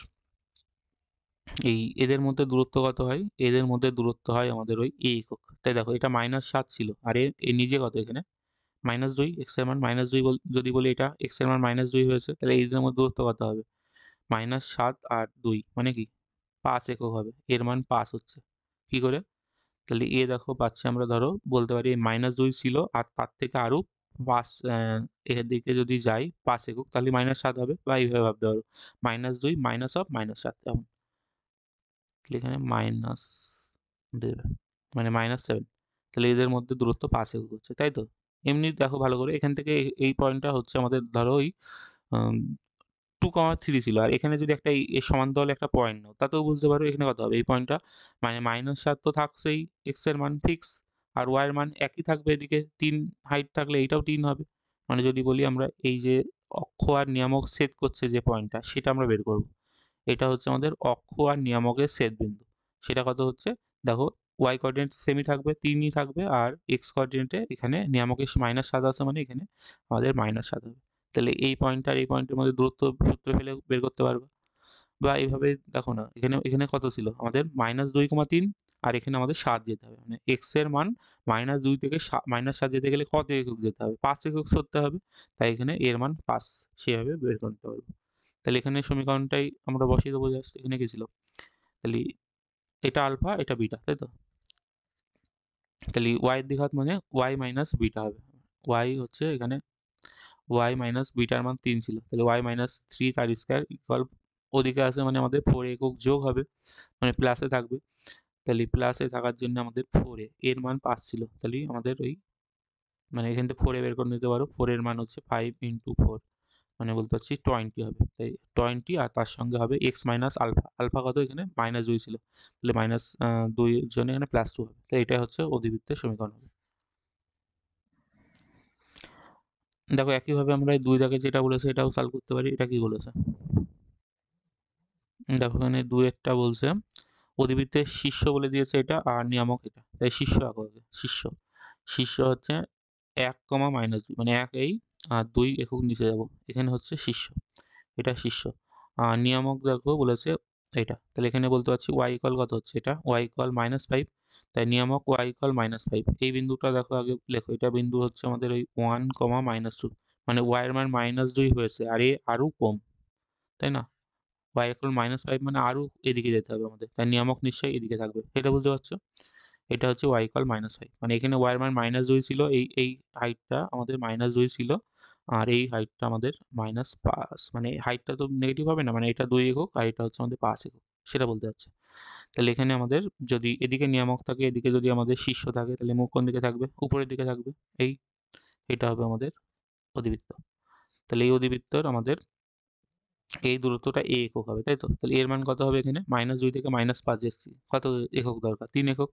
[SPEAKER 1] এই এদের মধ্যে দূরত্ব কত হয়, এদের মধ্যে দূরত্ব হয় আমাদের ওই এ একক, তাই দেখো এটা -7 ছিল, আর এ নিজে কত এখানে -2, এক্স এর মান -2 যদি বলি, এটা এক্স এর মান -2 হয়েছে, তাহলে এদের মধ্যে দূরত্ব কত হবে, -7 আর 2 মানে কি 5 একক হবে, এর মান 5 হচ্ছে। কি করে, তাহলে এ দেখো পাচ্ছি আমরা, ধরো বলতে পারি -2 ছিল আর তার থেকে আরো 5 এর দিকে যদি যাই 5 একক, তাহলে -7 হবে, বা এইভাবে ভাবতে পারো -2 মাইনাস অফ -7 এমন, তাহলে এখানে মাইনাস দেবে মানে -7, তাহলে এদের মধ্যে দূরত্ব 5 একক হচ্ছে, তাই তো? এমনি দেখো ভালো করে, এখান থেকে এই পয়েন্টটা হচ্ছে আমাদের, ধরো ওই 2,3 ছিল, আর এখানে যদি একটা এর সমান্তরালে একটা পয়েন্ট নাও, তাতেও বুঝতে পারো এখানে কত হবে এই পয়েন্টটা, মানে -7 তো থাকছেই, এক্স এর মান ফিক্স, আর ওয়াই এর মান একই থাকবে, এদিকে 3 হাইট থাকলে এইটাও 3 হবে, মানে যদি বলি আমরা এই যে অক্ষ আর নিয়ামক ছেদ করছে যে পয়েন্টটা, সেটা আমরা বের করব। এটা হচ্ছে আমাদের অক্ষ আর নিয়ামকের ছেদ বিন্দু, সেটা কত হচ্ছে, দেখো ওয়াই কোঅর্ডিনেট সেমই থাকবে, 3ই থাকবে, আর এক্স কোঅর্ডিনেটে এখানে নিয়ামকের -7 আছে, মানে এখানে আমাদের -7 হবে। তাহলে এই পয়েন্ট আর এই পয়েন্টের মধ্যে দূরত্ব সূত্র ফেলে বের করতে পারবে, বা এইভাবে দেখো না, এখানে এখানে কত ছিল আমাদের -2,3, আর এখানে আমাদের 7 যেতে হবে, মানে এক্স এর মান -2 থেকে -7 যেতে গেলে কত একক যেতে হবে, 5 একক সরতে হবে, তাই এখানে এর মান 5, সেভাবে বের করতে পারবো। তাহলে এখানে সমীকরণটাই আমরা বসিয়ে দেবো, জাস্ট এখানে কি ছিল, তাহলে এটা আলফা এটা বিটা, তাই তো? তাহলে ওয়াই এর দ্বিঘাত মানে ওয়াই মাইনাস বিটা হবে, ওয়াই হচ্ছে এখানে ওয়াই মাইনাস বিটার মান 3 ছিল, তাহলে ওয়াই মাইনাস 3 তার স্কোয়ার ইকুয়াল, ওদিকে আছে মানে আমাদের 4 একক যোগ হবে, মানে প্লাসে থাকবে, তাহলে প্লাসে থাকার জন্য আমাদের 4 এর মান 5 ছিল, তাহলে আমাদের ওই মানে এখান থেকে 4 বের করে নিতে পারো, 4 এর মান হচ্ছে 5 ইন্টু 4, মানে বলতে পারছি 20 হবে, তাই 20, আর তার সঙ্গে হবে এক্স মাইনাস আলফা, আলফা কত এখানে -2 ছিল, তাহলে -2 এর জন্য এখানে +2 হবে, তাই এটা হচ্ছে অধিবৃত্তের সমীকরণ হবে। দেখো একইভাবে আমরা এই 2 দাগে যেটা বলেছে এটাও সলভ করতে পারি, এটা কি বলেছে, দেখো এখানে 2 এরটা বলছে অধিবৃত্তের শীর্ষ বলে দিয়েছে এটা, আর নিয়ামক এটা, তাই শীর্ষ আঁকো আগে, শীর্ষ শীর্ষ হচ্ছে 1, -2, মানে 1 এই, আর 2 একক নিচে যাব, এখানে হচ্ছে শীর্ষ, এটা শীর্ষ, আর নিয়ামক দেখো বলেছে এটা তাহলে এখানে বলতে পারছি ওয়াই ইকুয়াল কত হচ্ছে, এটা ওয়াই ইকুয়াল -5, তাই নিয়ামক ওয়াই ইকুয়াল -5। এই বিন্দুটা দেখো, আগে লেখো, এটা বিন্দু হচ্ছে আমাদের ওই 1, -2, মানে ওয়াই এর মান -2 হয়েছে, আর এ আরও কম, তাই না? ওয়াই ইকুয়াল -5 মানে আরও এদিকে যেতে হবে আমাদের, তাই নিয়ামক নিশ্চয়ই এদিকে থাকবে, এটা বুঝতে পারছো? এটা হচ্ছে ওয়াই ইকুয়াল -5, মানে এখানে ওয়াই এর মান -2 ছিল, এই হাইটটা আমাদের -2 ছিল, আর এই হাইটটা আমাদের -5, মানে হাইটটা তো নেগেটিভ হবে না, মানে এটা 2 একক আর এটা হচ্ছে আমাদের 5 একক, সেটা বলতে চাচ্ছে। তাহলে এখানে আমাদের যদি এদিকে নিয়ামক থাকে, এদিকে যদি আমাদের শীর্ষ থাকে, তাহলে মুখ কোন দিকে থাকবে? উপরের দিকে থাকবে। এই এটা হবে আমাদের অধিবৃত্ত। তাহলে এই অধিবৃত্তর আমাদের এই দূরত্বটা এ একক হবে, তাই তো? তাহলে এর মান কত হবে এখানে? -2 থেকে -5 এসেছি, কত একক দরকার? 3 একক।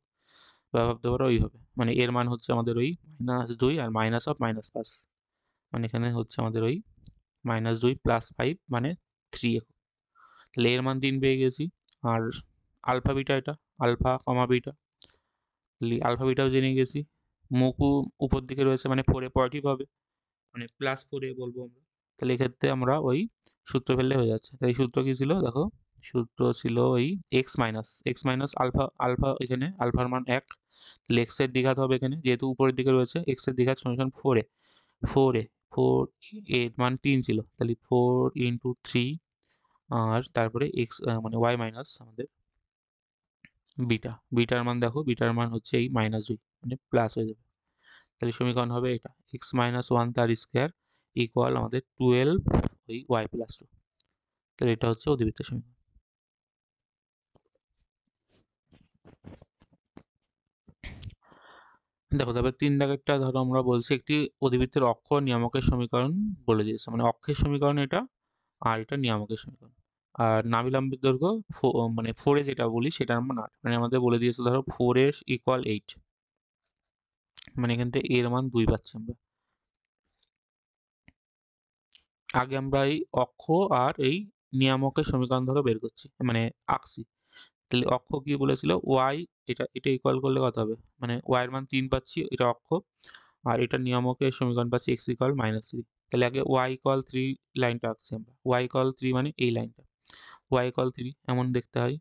[SPEAKER 1] বা ভাবতে পারো ওই হবে, মানে এর মান হচ্ছে আমাদের ওই -2 আর -5, মানে এখানে হচ্ছে আমাদের ওই -2 + 5 মানে 3 একক। তাহলে এর মান 3 পেয়ে গেছি। আর আলফা বিটা, এটা আলফা কমা বিটা, আলফা বিটাও জেনে গেছি। মুখও উপর দিকে রয়েছে, মানে 4 এ পজিটিভ হবে, মানে +4 এ বলবো আমরা। তাহলে এক্ষেত্রে আমরা ওই সূত্র ফেললে হয়ে যাচ্ছে। তাই সূত্র কি ছিল দেখো, সূত্র ছিল ওই x মাইনাস আলফা, আলফা এখানে আলফার মান 1, তাহলে x এর দ্বিঘাত হবে এখানে, যেহেতু উপরের দিকে রয়েছে x এর দ্বিঘাত সমান 4 এ, 4 এর মান 3 ছিল, তাহলে 4 ইন্টু 3, আর তারপরে x মানে y মাইনাস আমাদের বিটার মান দেখো, বিটার মান হচ্ছে এই -2, মানে প্লাস হয়ে যাবে। তাহলে সমীকরণ হবে এটা x-1 তার স্কোয়ার ইকুয়াল আমাদের 12 ওই y+2। তাহলে এটা হচ্ছে অধিবৃত্তের সমীকরণ। দেখো, তারপরে 3 দাগেরটা ধরো আমরা বলছি একটি অধিবৃত্তের অক্ষ নিয়ামকের সমীকরণ বলে দিয়েছে, মানে অক্ষের সমীকরণ এটা, আর এটা নিয়ামকের সমীকরণ। আর নাভিলম্বের দৈর্ঘ্য মানে 4 এ যেটা বলি সেটার মান 8, মানে আমাদের বলে দিয়েছে ধরো 4 এর ইকুয়াল 8, মানে এখান থেকে এর মান 2 পাচ্ছি আমরা। আগে আমরা এই অক্ষ আর এই নিয়ামকের সমীকরণ ধরো বের করছি, মানে আঁকছি। তাহলে অক্ষ কি বলেছিল? ওয়াই, এটা ইকুয়াল করলে কত হবে? মানে ওয়াই এর মান 3 পাচ্ছি, এটা অক্ষ, আর এটা নিয়ামকের সমীকরণ পাচ্ছি x ইকুয়াল -3। তাহলে আগে ওয়াই ইকুয়াল 3 লাইনটা আঁকছি আমরা। ওয়াই ইকুয়াল 3 মানে এই লাইনটা, ওয়াই ইকুয়াল 3 এমন দেখতে হয়।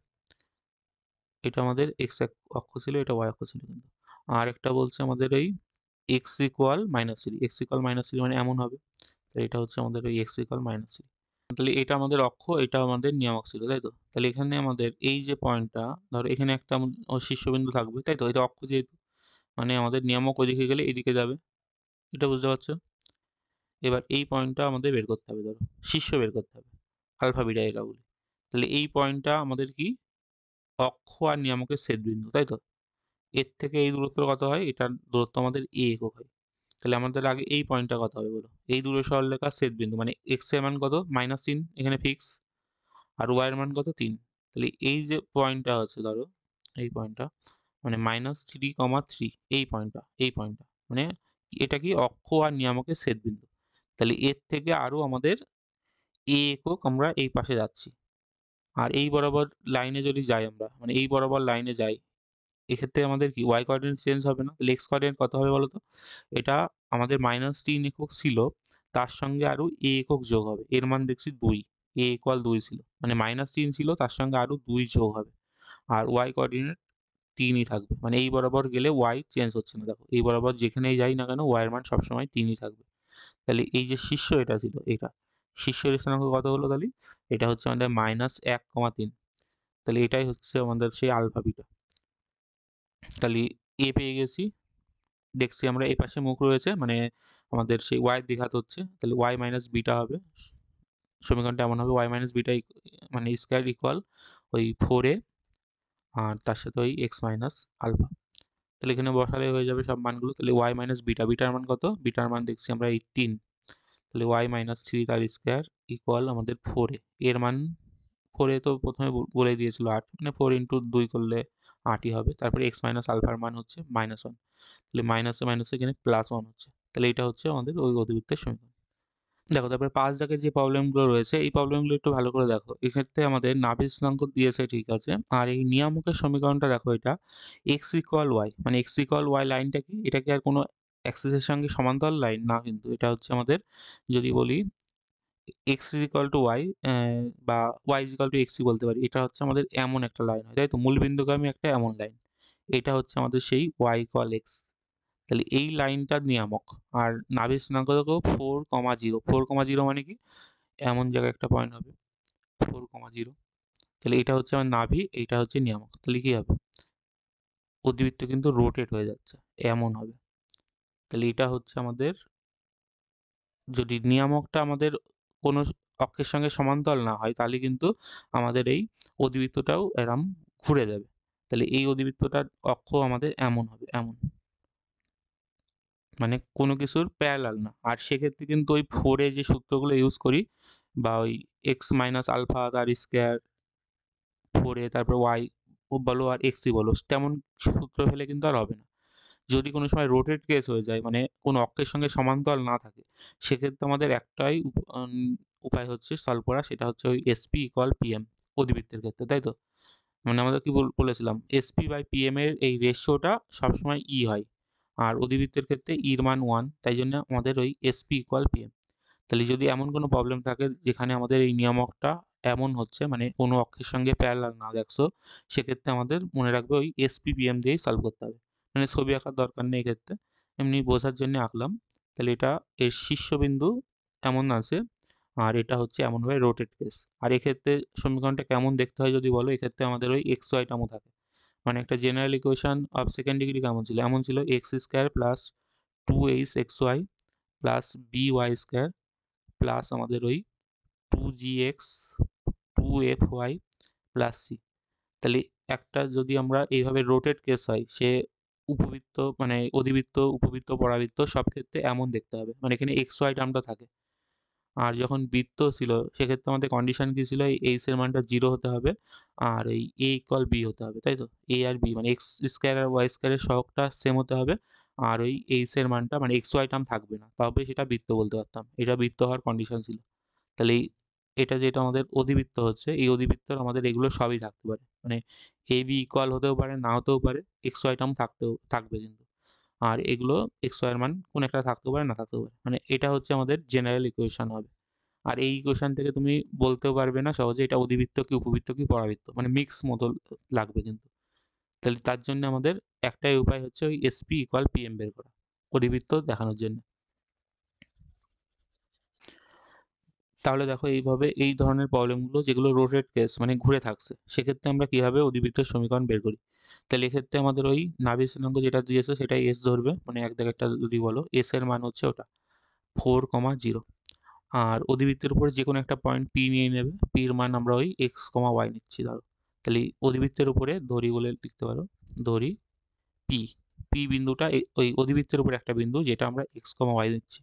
[SPEAKER 1] এটা আমাদের x অক্ষ ছিল, এটা y অক্ষ ছিল কিন্তু। আর একটা বলছে আমাদের এই x ইকুয়াল -3, x ইকুয়াল -3 মানে এমন হবে। তো এটা হচ্ছে আমাদের ওই x ইকুয়াল -3। তাহলে এটা আমাদের অক্ষ, এটা আমাদের নিয়ামক ছিল, তাই তো? তাহলে এখানে আমাদের এই যে পয়েন্টটা, ধরো এখানে একটা শীর্ষবিন্দু থাকবে, তাই তো? এটা অক্ষ যেহেতু, মানে আমাদের নিয়ামক ওইদিকে গেলে এদিকে যাবে, এটা বুঝতে পারছো? এবার এই পয়েন্টটা আমাদের বের করতে হবে, ধরো শীর্ষ বের করতে হবে, আলফা বিটা এটা বলি। তাহলে এই পয়েন্টটা আমাদের কি? অক্ষ আর নিয়ামকের ছেদবিন্দু, তাই তো? এর থেকে এই দূরত্ব কত হয়? এটার দূরত্ব আমাদের এ একক হয়। তাহলে আমাদের আগে এই পয়েন্টটা কত হবে বলো? এই দূরে সরলরেখার ছেদবিন্দু, মানে এক্স এর মান কত? -3 এখানে ফিক্স, আর ওয়াই এর মান কত? 3। তাহলে এই যে পয়েন্টটা আছে ধরো, এই পয়েন্টটা মানে -3, 3, এই পয়েন্টটা মানে এটা কি? অক্ষ আর নিয়ামকের ছেদবিন্দু। তাহলে এর থেকে আরো আমাদের এ একক আমরা এই পাশে যাচ্ছি, আর এই বরাবর লাইনে যদি যাই আমরা, মানে এই বরাবর লাইনে যাই, এক্ষেত্রে আমাদের কি ওয়াই কোঅর্ডিনেট চেঞ্জ হবে না? তাহলে এক্স কোঅর্ডিনেট কত হবে বলো তো? এটা আমাদের -3 একক ছিল, তার সঙ্গে আরো এ একক যোগ হবে, এর মান দেখছি 2, এ ইকুয়াল 2 ছিল, মানে -3 ছিল, তার সঙ্গে আরো 2 যোগ হবে, আর ওয়াই কোঅর্ডিনেট 3ই থাকবে, মানে এই বরাবর গেলে ওয়াই চেঞ্জ হচ্ছে না, দেখো এই বরাবর যেখানেই যাই না কেন ওয়াই এর মান সবসময় 3ই থাকবে। তাহলে এই যে শীর্ষ এটা ছিল, এটা শীর্ষের স্থানাঙ্ক কত হলো তাহলে? এটা হচ্ছে আমাদের -1,3। তাহলে এটাই হচ্ছে আমাদের সেই আলফা বিটা। তাহলে এ পেয়ে গেছি, দেখছি আমরা এই পাশে মুখ রয়েছে, মানে আমাদের সেই ওয়াই দ্বিঘাত হচ্ছে, তাহলে ওয়াই মাইনাস বিটা হবে। সমীকরণটা এমন হবে ওয়াই মাইনাস বিটা মানে স্কোয়ার ইকুয়াল ওই 4 এ, আর তার সাথে ওই এক্স মাইনাস আলফা। তাহলে এখানে বসালে হয়ে যাবে সব মানগুলো। তাহলে ওয়াই মাইনাস বিটা, বিটার মান কত? বিটার মান দেখছি আমরা 18। তাহলে ওয়াই মাইনাস 3 তার স্কোয়ার ইকুয়াল আমাদের 4 এ, এর মান 4 এ তো প্রথমে বলে দিয়েছিল 8, মানে 4 ইন্টু 2 করলে 8ই হবে। তারপরে এক্স মাইনাস আলফার মান হচ্ছে -1, তাহলে মাইনাসে মাইনাসে এখানে +1 হচ্ছে। তাহলে এটা হচ্ছে আমাদের ওই অধিবৃত্তের সমীকরণ। দেখো, তারপরে 5 দাগের যে প্রবলেমগুলো রয়েছে, এই প্রবলেমগুলো একটু ভালো করে দেখো। এক্ষেত্রে আমাদের নাভির স্থানাঙ্ক দিয়েছে, ঠিক আছে, আর এই নিয়ামকের সমীকরণটা দেখো, এটা এক্স ইকুয়াল ওয়াই, মানে এক্স ইকুয়াল ওয়াই লাইনটা কি? এটা কি আর কোনো অ্যাক্সিসের সঙ্গে সমান্তরাল লাইন না, কিন্তু এটা হচ্ছে আমাদের, যদি বলি X is equal to Y বা ওয়াই ইজ ইকাল টু এক্সই বলতে পারি। এটা হচ্ছে আমাদের এমন একটা লাইন হয়, তাই তো? মূলবিন্দুগামী একটা এমন লাইন। এটা হচ্ছে আমাদের সেই ওয়াই ইকুয়াল এক্স। তাহলে এই লাইনটার নিয়ামক। আর নাভির স্থানাঙ্ক দেখো 4,0। 4,0 মানে কি? এমন জায়গায় একটা পয়েন্ট হবে 4,0। তাহলে এটা হচ্ছে আমার নাভি, এইটা হচ্ছে নিয়ামক। তাহলে কি হবে? অধিবৃত্ত কিন্তু রোটেট হয়ে যাচ্ছে, এমন হবে। তাহলে এটা হচ্ছে আমাদের, যদি নিয়ামকটা আমাদের কোনো অক্ষের সঙ্গে সমান্তরাল না হয় তাহলে কিন্তু আমাদের এই অধিবৃত্তটাও এরম ঘুরে যাবে। তাহলে এই অধিবৃত্তটার অক্ষ আমাদের এমন হবে, এমন, মানে কোনো কিছুর প্যারালাল না। আর সেক্ষেত্রে কিন্তু ওই ফোরে যে সূত্রগুলো ইউজ করি, বা ওই এক্স মাইনাস আলফা তার স্কোয়ার, ফোরে তারপর ওয়াই বলো আর এক্সই বলো, তেমন সূত্র ফেলে কিন্তু আর হবে না। যদি কোনো সময় রোটেট কেস হয়ে যায়, মানে কোনো অক্ষের সঙ্গে সমান্তরাল না থাকে, সেক্ষেত্রে আমাদের একটাই উপায় হচ্ছে সলভ করা, সেটা হচ্ছে ওই এসপি ইকুয়াল পিএম অধিবৃত্তের ক্ষেত্রে, তাই তো? মানে আমরা কি বলেছিলাম, এসপি বাই পিএম এর এই রেশিওটা সবসময় ই হয়, আর অধিবৃত্তের ক্ষেত্রে ইর মান 1, তাই জন্য আমাদের ওই এসপি ইকুয়াল পিএম। তাহলে যদি এমন কোনো প্রবলেম থাকে যেখানে আমাদের এই নিয়ামকটা এমন হচ্ছে, মানে কোনো অক্ষের সঙ্গে প্যারালাল না দেখছো, সেক্ষেত্রে আমাদের মনে রাখবে ওই এসপিপিএম দিয়েই সলভ করতে হবে। মানে ছবি আঁকার দরকার নেই এক্ষেত্রে, এমনি বোঝার জন্য আঁকলাম। তাহলে এটা এর শীর্ষবিন্দু এমন আছে, আর এটা হচ্ছে এমনভাবে রোটেট কেস। আর এক্ষেত্রে সমীকরণটা কেমন দেখতে হয় যদি বলো, এক্ষেত্রে আমাদের ওই এক্স ওয়াই টার্মও থাকে। মানে একটা general equation of second degree কেমন ছিল? এমন ছিল x square plus 2h(x(y) plus by square plus আমাদের ওই 2gx 2fy প্লাস সি। তাহলে একটা যদি আমরা এইভাবে রোটেট কেস হয়, সে উপবৃত্ত মানে অধিবৃত্ত উপবৃত্ত পরাবৃত্ত সব ক্ষেত্রে এমন দেখতে হবে, মানে এখানে এক্স ওয়াই টার্মটা থাকে। আর যখন বৃত্ত ছিল সেক্ষেত্রে আমাদের কন্ডিশন কি ছিল? এই এইচ এর মানটা 0 হতে হবে, আর এই এ ইকুয়াল বি হতে হবে, তাই তো? এ আর বি মানে এক্স স্কোয়ার আর ওয়াই স্কোয়ারের সহগটা সেম হতে হবে, আর ওই এইচ এর মানটা মানে এক্স ওয়াই টার্ম থাকবে না, তবে সেটা বৃত্ত বলতে পারতাম। এটা বৃত্ত হওয়ার কন্ডিশন ছিল। তাহলে এটা যেটা আমাদের অধিবৃত্ত হচ্ছে, এই অধিবৃত্তর আমাদের এগুলো সবই থাকতে পারে, মানে এ বি ইকুয়াল হতেও পারে, না হতেও পারে, এক্স ওয়াই টার্ম থাকবে কিন্তু। আর এগুলো এক্স ওয়াই এর মান কোন একটা থাকতেও পারে, না থাকতেও পারে। মানে এটা হচ্ছে আমাদের জেনারেল ইকুয়েশন হবে। আর এই ইকুয়েশন থেকে তুমি বলতেও পারবে না সহজে এটা অধিবৃত্ত কি উপবৃত্ত কি পরাবৃত্ত, মানে মিক্স মতো লাগবে কিন্তু। তাহলে তার জন্য আমাদের একটাই উপায় হচ্ছে ওই এসপি ইকুয়াল পিএম বের করা অধিবৃত্ত দেখানোর জন্য। তাহলে দেখো, এইভাবে এই ধরনের প্রবলেমগুলো যেগুলো রোটেট কেস মানে ঘুরে থাকছে, সেক্ষেত্রে আমরা কিভাবে অধিবৃত্তের সমীকরণ বের করি। তাহলে এক্ষেত্রে আমাদের ওই নাভির স্থানাঙ্ক যেটা দিয়েছে সেটাই এস ধরবে, মানে এক জায়গাটা যদি বলো এস এর মান হচ্ছে ওটা 4,0, আর অধিবৃত্তের উপরে যে কোনো একটা পয়েন্ট পি নিয়ে নেবে, পির মান আমরা ওই x, y নিচ্ছি ধরো। তাহলে অধিবৃত্তের উপরে ধরি বলে লিখতে পারো, ধরি পি। পি বিন্দুটা ওই অধিবৃত্তের উপরে একটা বিন্দু যেটা আমরা x, y নিচ্ছি।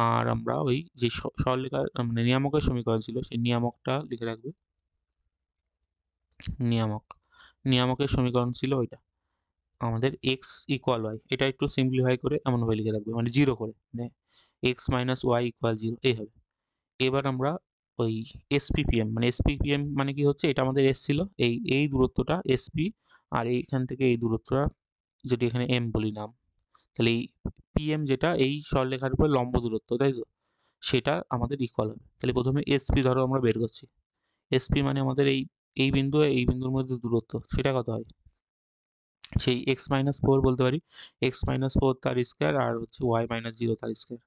[SPEAKER 1] আর আমরা ওই যে সরলরেখা মানে নিয়ামকের সমীকরণ ছিল সেই নিয়ামকটা লিখে রাখবে। নিয়ামক নিয়ামকের সমীকরণ ছিল ওইটা আমাদের এক্স ইকুয়াল ওয়াই, এটা একটু সিম্পলিফাই করে এমনভাবে লিখে রাখবে, মানে 0 করে, মানে এক্স মাইনাস ওয়াই ইকুয়াল 0 এই হবে। এবার আমরা ওই এসপিপিএম মানে এসপিপিএম মানে কি হচ্ছে, এটা আমাদের এস ছিল, এই দূরত্বটা এসপি, আর এইখান থেকে এই দূরত্বটা যদি এখানে এম বলি নাম, তাহলে এই পিএম যেটা এই সরলরেখার উপর লম্ব দূরত্ব, তাই তো? সেটা আমাদের ইকুয়াল হবে। তাহলে প্রথমে এসপি ধরো আমরা বের করছি। এসপি মানে আমাদের এই এই বিন্দু এই বিন্দুর মধ্যে দূরত্ব, সেটা কত হয়? সেই x-4 বলতে পারি, x-4 তার স্কোয়ার আর হচ্ছে y-0 তার স্কোয়ার।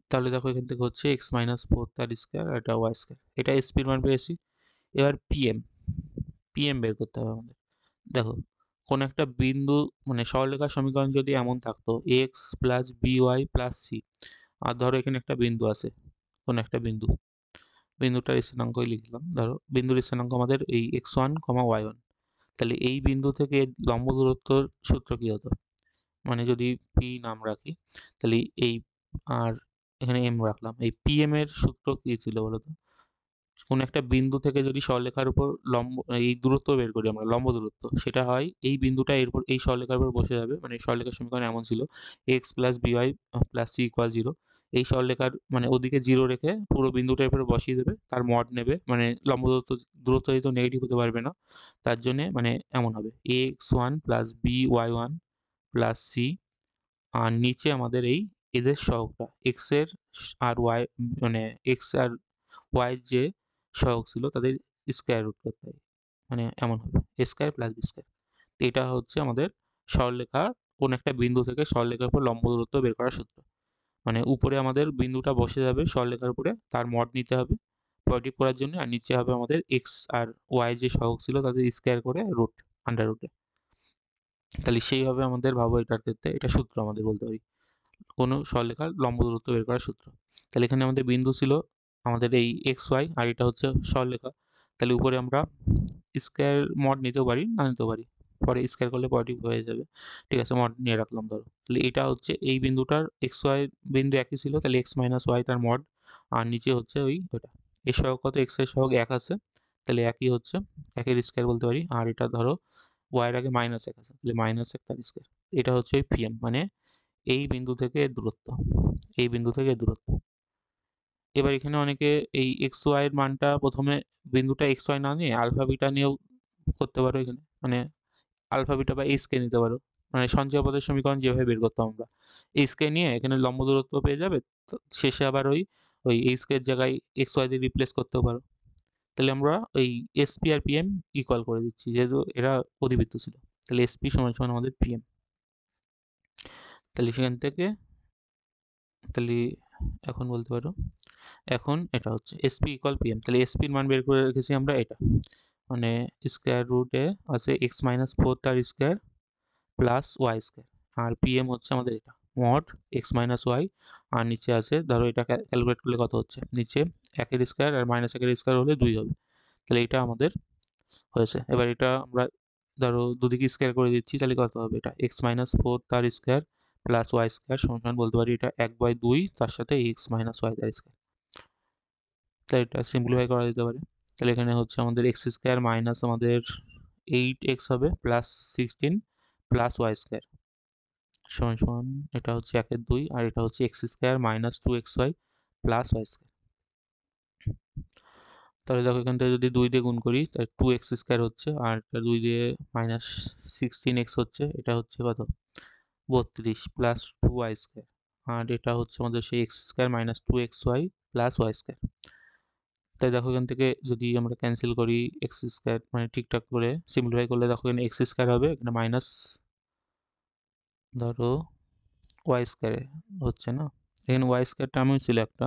[SPEAKER 1] তাহলে দেখো এখান থেকে হচ্ছে x-4 তার স্কোয়ার আর এটা ওয়াই স্কোয়ার, এটা এসপির মান পেয়েছি। এবার পিএম পিএম বের করতে হবে আমাদের। দেখো, কোন একটা বিন্দু মানে সরলরেখার সমীকরণ যদি এমন থাকতো x plus by plus c, আর ধরো এখানে একটা বিন্দু আছে, কোন একটা বিন্দু, বিন্দুটার স্থানাঙ্কই লিখলাম, ধরো বিন্দুর স্থানাঙ্ক আমাদের এই x1, y1। তাহলে এই বিন্দু থেকে লম্ব দূরত্বর সূত্র কি হতো? মানে যদি পি নাম রাখি, তাহলে এই, আর এখানে এম রাখলাম, এই পিএম এর সূত্র কি ছিল বলতো? কোন একটা বিন্দু থেকে যদি সরলরেখার উপর লম্ব এই দূরত্ব বের করি আমরা, লম্ব দূরত্ব, সেটা হয় এই বিন্দুটা এরপর এই সরলরেখার উপর বসে যাবে, মানে সরলরেখার সমীকরণ এমন ছিল X plus by plus C equal 0। এই সরলরেখার মানে ওদিকে 0 রেখে পুরো বিন্দুটার উপরে বসিয়ে দেবে, তার মড নেবে, মানে লম্ব দূরত্ব দূরত্ব যেহেতু নেগেটিভ হতে পারবে না, তার জন্যে মানে এমন হবে x1 plus by1 plus c, আর নিচে আমাদের এই এদের সহগটা এক্স এর আর ওয়াই মানে এক্স আর ওয়াই যে সহগ ছিল তাদের স্কোয়ার রুট করতে হয়, মানে এমন হবে এ স্কোয়ার প্লাস বি স্কোয়ার। এটা হচ্ছে আমাদের সরলরেখা কোন একটা বিন্দু থেকে সরলরেখার উপর লম্ব দূরত্ব বের করার সূত্র। মানে উপরে আমাদের বিন্দুটা বসে যাবে সরলরেখার উপরে, তার মড নিতে হবে পজিটিভ করার জন্য, আর নিচে হবে আমাদের এক্স আর ওয়াই যে সহগ ছিল তাদের স্কোয়ার করে রুট আন্ডার রুটে। তাহলে সেইভাবে আমাদের ভাবো এটার ক্ষেত্রে এটা সূত্র আমাদের বলতে পারি কোনো সরলরেখার লম্ব দূরত্ব বের করার সূত্র। তাহলে এখানে আমাদের বিন্দু ছিল আমাদের এই এক্স ওয়াই, আর এটা হচ্ছে সরলরেখা। তাহলে উপরে আমরা স্কোয়ার মড নিতেও পারি, না নিতেও পারি, পরে স্কোয়ার করলে পজিটিভ হয়ে যাবে। ঠিক আছে, মড নিয়ে রাখলাম ধরো। তাহলে এটা হচ্ছে এই বিন্দুটার এক্স ওয়াই বিন্দু একই ছিল, তাহলে এক্স মাইনাস ওয়াই তার মড, আর নিচে হচ্ছে ওটা এর সহগ কত, এক্স এর সহগ এক আছে, তাহলে একই হচ্ছে একের স্কোয়ার বলতে পারি। আর এটা ধরো ওয়াইয়ের আগে মাইনাস এক আছে, তাহলে মাইনাস এক তার স্কোয়ার। এটা হচ্ছে ওই পিএম, মানে এই বিন্দু থেকে দূরত্ব, এই বিন্দু থেকে দূরত্ব। এবার এখানে অনেকে এই এক্স ওয়াই এর মানটা প্রথমে বিন্দুটা এক্স ওয়াই না নিয়ে আলফা বিটা নিয়েও করতে পারো এখানে, মানে আলফা বিটা বা এইচ কে নিতে পারো, মানে সঞ্চয় পদের সমীকরণ যেভাবে বের করতাম আমরা, এইচ কে নিয়ে এখানে লম্ব দূরত্ব পেয়ে যাবে। তো শেষে আবার ওই ওই এইচ কে এর জায়গায় এক্স ওয়াই দিয়ে রিপ্লেস করতেও পারো। তাহলে আমরা ওই এসপি আর পিএম ইকুয়াল করে দিচ্ছি, যেহেতু এরা অধিবৃত্ত ছিল। তাহলে এসপি সমান সমান আমাদের পিএম। তাহলে সেখান থেকে তাহলে এখন বলতে পারো, এখন এটা হচ্ছে এসপি ইকুয়াল পিএম। তাহলে এসপির মান বের করে রেখেছি আমরা এটা, মানে স্কোয়ার রুটে আছে এক্স মাইনাস ফোর তার স্কোয়ার প্লাস ওয়াই স্কোয়ার, আর পিএম হচ্ছে আমাদের এটা মড এক্স মাইনাস ওয়াই, আর নিচে আছে ধরো এটা ক্যালকুলেট করলে কত হচ্ছে, নিচে একের স্কোয়ার আর মাইনাস একের স্কোয়ার হলে দুই হবে। তাহলে এটা আমাদের হয়েছে। এবার এটা আমরা ধরো দুদিকে স্কোয়ার করে দিচ্ছি, তাহলে কত হবে, এটা এক্স মাইনাস ফোর তার স্কোয়ার প্লাস ওয়াই স্কোয়ার সমান সমান বলতে পারি এটা এক বাই দুই তার সাথে এক্স মাইনাস ওয়াই তার স্কোয়ার। তাই এটা সিম্পলিফাই করা যেতে পারে। তাহলে এখানে হচ্ছে আমাদের এক্স স্কোয়ার মাইনাস আমাদের এইট এক্স হবে plus sixteen plus Y square সমান সমান এটা হচ্ছে একের দুই, আর এটা হচ্ছে X square minus two X Y plus Y square. তাহলে দেখো এখান থেকে যদি দুই দিয়ে গুণ করি তাহলে টু এক্স স্কোয়ার হচ্ছে, আর এটা দুই দিয়ে মাইনাস সিক্সটিন এক্স হচ্ছে, এটা হচ্ছে কত বত্রিশ প্লাস টু ওয়াই স্কোয়ার, আর এটা হচ্ছে আমাদের সেই X square minus two X Y plus Y square. তাই দেখো এখান থেকে যদি আমরা ক্যান্সেল করি এক্স স্কোয়ার মানে ঠিকঠাক করে সিম্পলিফাই করলে দেখো এখানে এক্স স্কোয়ার হবে, এখানে মাইনাস ধরো ওয়াই স্কোয়ার হচ্ছে না, এখানে ওয়াই স্কোয়ার টার্মই ছিল একটা,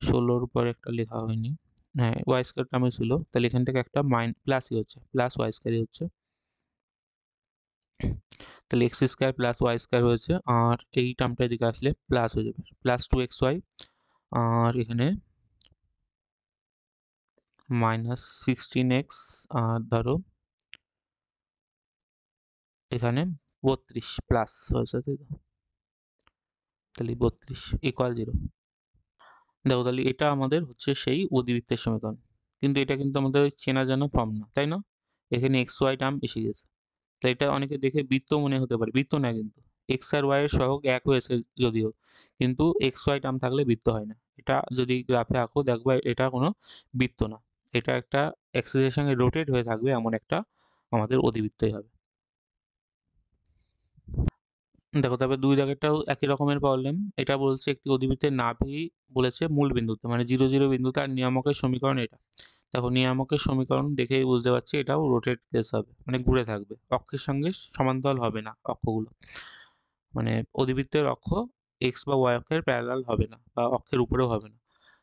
[SPEAKER 1] ষোলোর উপর একটা লেখা হয়নি, হ্যাঁ ওয়াই স্কোয়ার টার্মই ছিল, তাহলে এখান থেকে একটা প্লাসই হচ্ছে, প্লাস ওয়াই স্কোয়ারই হচ্ছে। তাহলে X square plus Y square হয়েছে, আর এই টার্মটা এদিকে আসলে প্লাস হয়ে যাবে প্লাস টু এক্স ওয়াই, আর এখানে মাইনাস সিক্সটিন এক্স, আর ধরো এখানে বত্রিশ প্লাস হয়েছে, তাই তো? তাহলে বত্রিশ ইকুয়াল জিরো। দেখো তাহলে এটা আমাদের হচ্ছে সেই অধিবৃত্তের সমীকরণ, কিন্তু এটা কিন্তু আমাদের ওই চেনা জানা ফর্ম না, তাই না? এখানে এক্স ওয়াই টার্ম এসে গেছে। তাই এটা অনেকে দেখে বৃত্ত মনে হতে পারে, বৃত্ত না কিন্তু, এক্স আর ওয়াই এর সহগ এক হয়েছে যদিও, কিন্তু এক্স ওয়াই টার্ম থাকলে বৃত্ত হয় না। এটা যদি গ্রাফে আঁকো দেখবা এটা কোনো বৃত্ত না, এটা একটা অ্যাক্সিসের সঙ্গে রোটেট হয়ে থাকবে এমন একটা আমাদের অধিবৃত্তই হবে। দেখো তারপরে দুই দাগেরটাও একই রকমের প্রবলেম, এটা বলছে একটি অধিবৃত্তের নাভি বলেছে মূল বিন্দুতে, মানে জিরো জিরো বিন্দুতে, আর নিয়ামকের সমীকরণ এটা। দেখো নিয়ামকের সমীকরণ দেখেই বুঝতে পারছি এটাও রোটেট কেস হবে, মানে ঘুরে থাকবে, অক্ষের সঙ্গে সমান্তরাল হবে না অক্ষগুলো, মানে অধিবৃত্তের অক্ষ এক্স বা ওয়াই অক্ষের প্যারালাল হবে না বা অক্ষের উপরেও হবে না।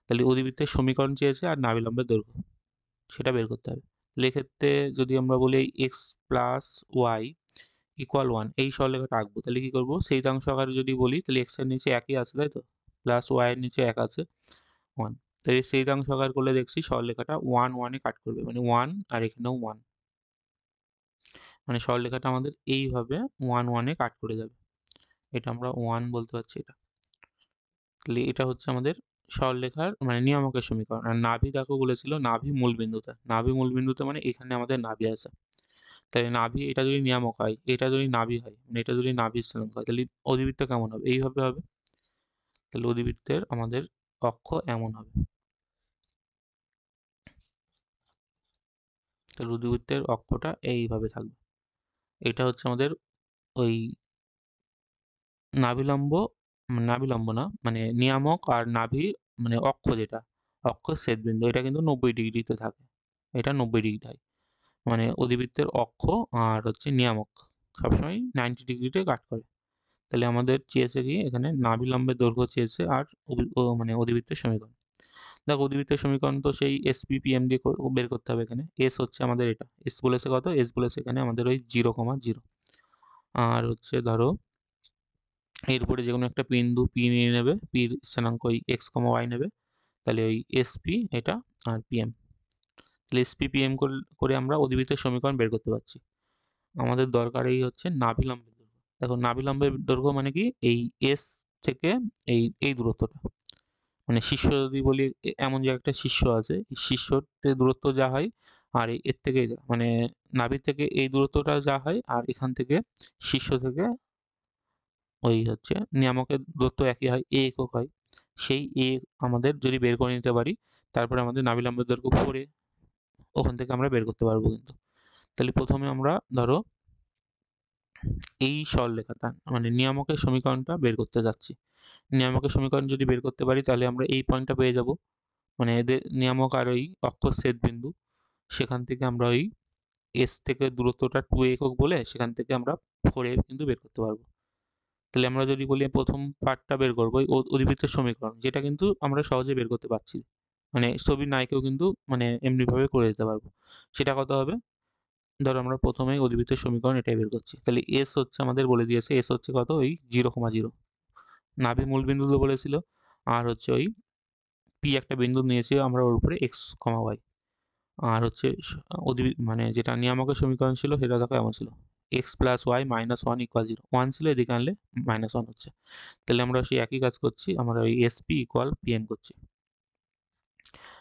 [SPEAKER 1] তাহলে অধিবৃত্তের সমীকরণ চেয়েছে আর নাভিলম্বের দৈর্ঘ্য সেটা বের করতে হবে। তাহলে এক্ষেত্রে যদি আমরা বলি X plus Y equal one এই সরলরেখাটা আঁকবো, তাহলে কি করবো, সেইতাংশ আকারে যদি বলি তাহলে এক্স এর নিচে একই আছে তাই তো, প্লাস ওয়াই এর নিচে এক আছে ওয়ান, তাহলে সেইতাংশ আকার করলে দেখছি সরলরেখাটা ওয়ান ওয়ানে কাট করবে, মানে ওয়ান আর এখানেও ওয়ান, মানে সরলরেখাটা আমাদের এইভাবে ওয়ান ওয়ানে কাট করে যাবে, এটা আমরা ওয়ান বলতে পারছি এটা। তাহলে এটা হচ্ছে আমাদের সরলরেখার মানে নিয়ামকের সমীকরণ। আর নাভি দেখো বলেছিল নাভি মূল বিন্দুতে, নাভি মূল বিন্দুতে মানে এখানে আমাদের নাভি আছে, তাহলে নাভি এটা যদি নিয়ামক হয়, এটা যদি নাভি হয়, মানে এটা যদি নাভি স্থানাঙ্ক হয়, তাহলে অধিবৃত্ত কেমন হবে, এইভাবে হবে। তাহলে অধিবৃত্তের আমাদের অক্ষ এমন হবে, তাহলে অধিবৃত্তের অক্ষটা এইভাবে থাকবে। এটা হচ্ছে আমাদের ওই নাভিলম্ব নাভিলম্ব না, মানে নিয়ামক আর নাভি, মানে অক্ষ যেটা, অক্ষ ছেদবিন্দু, এটা কিন্তু 90 ডিগ্রিতে থাকে। এটা 90 ডিগ্রি হয়, মানে অধিবৃত্তের অক্ষ আর হচ্ছে নিয়ামক সবসময় 90 ডিগ্রিতে কাট করে। তাহলে আমাদের চেয়েছে কি এখানে নাভিলম্বের দৈর্ঘ্য চেয়েছে আর মানে অধিবৃত্তের সমীকরণ। দেখো অধিবৃত্তের সমীকরণ তো সেই এসপিপিএম দিয়ে বের করতে হবে। এখানে এস হচ্ছে আমাদের, এটা এস বলেছে কত, এস বলেছে এখানে আমাদের ওই 0,0, আর হচ্ছে ধরো এরপরে যে কোনো একটা বিন্দু পি নিয়ে নেবে, পির স্থানাঙ্ক ওই x, y নেবে, তাহলে ওই এসপি এটা আর পিএম, তাহলে এসপিপিএম করে আমরা অধিবৃত্তের সমীকরণ বের করতে পারছি। আমাদের দরকার এই হচ্ছে নাভিলম্বের দৈর্ঘ্য। দেখো নাভিলম্বের দৈর্ঘ্য মানে কি, এই এস থেকে এই এই দূরত্বটা, মানে শীর্ষ যদি বলি, এমন যে একটা শীর্ষ আছে, এই শীর্ষের দূরত্ব যা হয় আর এর থেকে মানে নাভির থেকে এই দূরত্বটা যা হয়, আর এখান থেকে শীর্ষ থেকে ওই হচ্ছে নিয়ামকের দূরত্ব একই হয়, এ একক হয়। সেই এ আমাদের যদি বের করে নিতে পারি, তারপরে আমাদের নাভিলম্বের দৈর্ঘ্য 4 ওখান থেকে আমরা বের করতে পারবো কিন্তু। তাহলে প্রথমে আমরা ধরো এই সরলরেখাটা মানে নিয়ামকের সমীকরণটা বের করতে যাচ্ছি। নিয়ামকের সমীকরণ যদি বের করতে পারি তাহলে আমরা এই পয়েন্টটা পেয়ে যাব, মানে এদের নিয়ামক আর ওই অক্ষ ছেদবিন্দু, সেখান থেকে আমরা ওই এস থেকে দূরত্বটা 2 একক বলে সেখান থেকে আমরা 4 কিন্তু বের করতে পারবো। তাহলে আমরা যদি বলি প্রথম পার্টটা বের করবো ওই অধিবৃত্তের সমীকরণ, যেটা কিন্তু আমরা সহজে বের করতে পারছি, মানে ছবির নায়কেও কিন্তু মানে এমনিভাবে করে দিতে পারবো। সেটা কত হবে, ধরো আমরা প্রথমেই অধিবৃত্তের সমীকরণ এটাই বের করছি, তাহলে এস হচ্ছে আমাদের বলে দিয়েছে, এস হচ্ছে কত ওই 0,0, নাভি মূল বিন্দু তো বলেছিল, আর হচ্ছে ওই পি একটা বিন্দু নিয়েছি আমরা ওর উপরে x, y, আর হচ্ছে মানে যেটা নিয়ামকের সমীকরণ ছিল সেটা দেখো এমন ছিল, x+y-1 = 0, 1 ছিল, এদিকে আনলে -1 হচ্ছে। তাহলে আমরা সেই একই কাজ করছি, আমরা ওই এসপি ইকুয়াল পিএম করছি।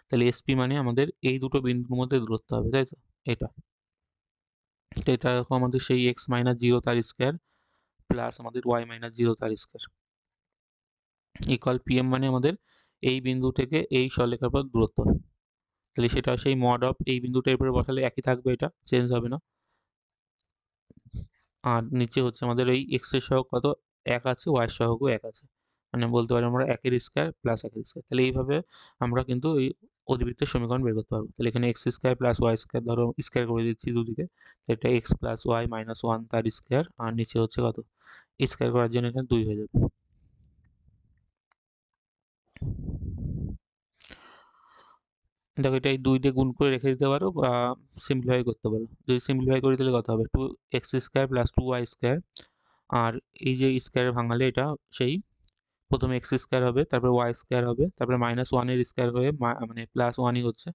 [SPEAKER 1] তাহলে এসপি মানে আমাদের এই দুটো বিন্দুর মধ্যে দূরত্ব হবে, তাই তো, এটা তো এটা দেখো আমাদের সেই x-0 তার স্কোয়ার প্লাস আমাদের y-0 তার স্কোয়ার ইকুয়াল পিএম, মানে আমাদের এই বিন্দু থেকে এই সরলরেখার পর দূরত্ব। তাহলে সেটা সেই মড অফ এই বিন্দুটার উপরে বসালে একই থাকবে, এটা চেঞ্জ হবে না। আর নিচে হচ্ছে আমাদের এই এক্স এর সহগ কত, 1 আছে, ওয়াই এর সহগও 1 আছে, মানে বলতে পারি আমরা 1 এর স্কয়ার প্লাস 1 এর স্কয়ার। তাহলে এইভাবে আমরা কিন্তু এই অধিবৃত্তের সমীকরণ বের করতে পারবো। তাহলে এখানে X square plus Y square ধরো স্কয়ার করে দিচ্ছি দুদিকে, তো এটা এক্স প্লাস ওয়াই মাইনাস 1 তার স্কয়ার, আর নিচে হচ্ছে কত, স্কয়ার করার জন্য এখানে 2 হয়ে যাবে। দেখো এটা এই 2 দিয়ে গুণ করে রেখে দিতে পারো বা সিম্পলিফাই করতে পারো। যদি সিম্পলিফাই করে দিলে কত হবে, 2x square plus 2y square, আর এই যে স্কয়ারে ভাঙালে এটা সেই প্রথমে এক্স স্কয়ার হবে, তারপরে ওয়াই স্কয়ার হবে, তারপরে -1 এর স্কয়ার হয়ে মানে +1ই হচ্ছে,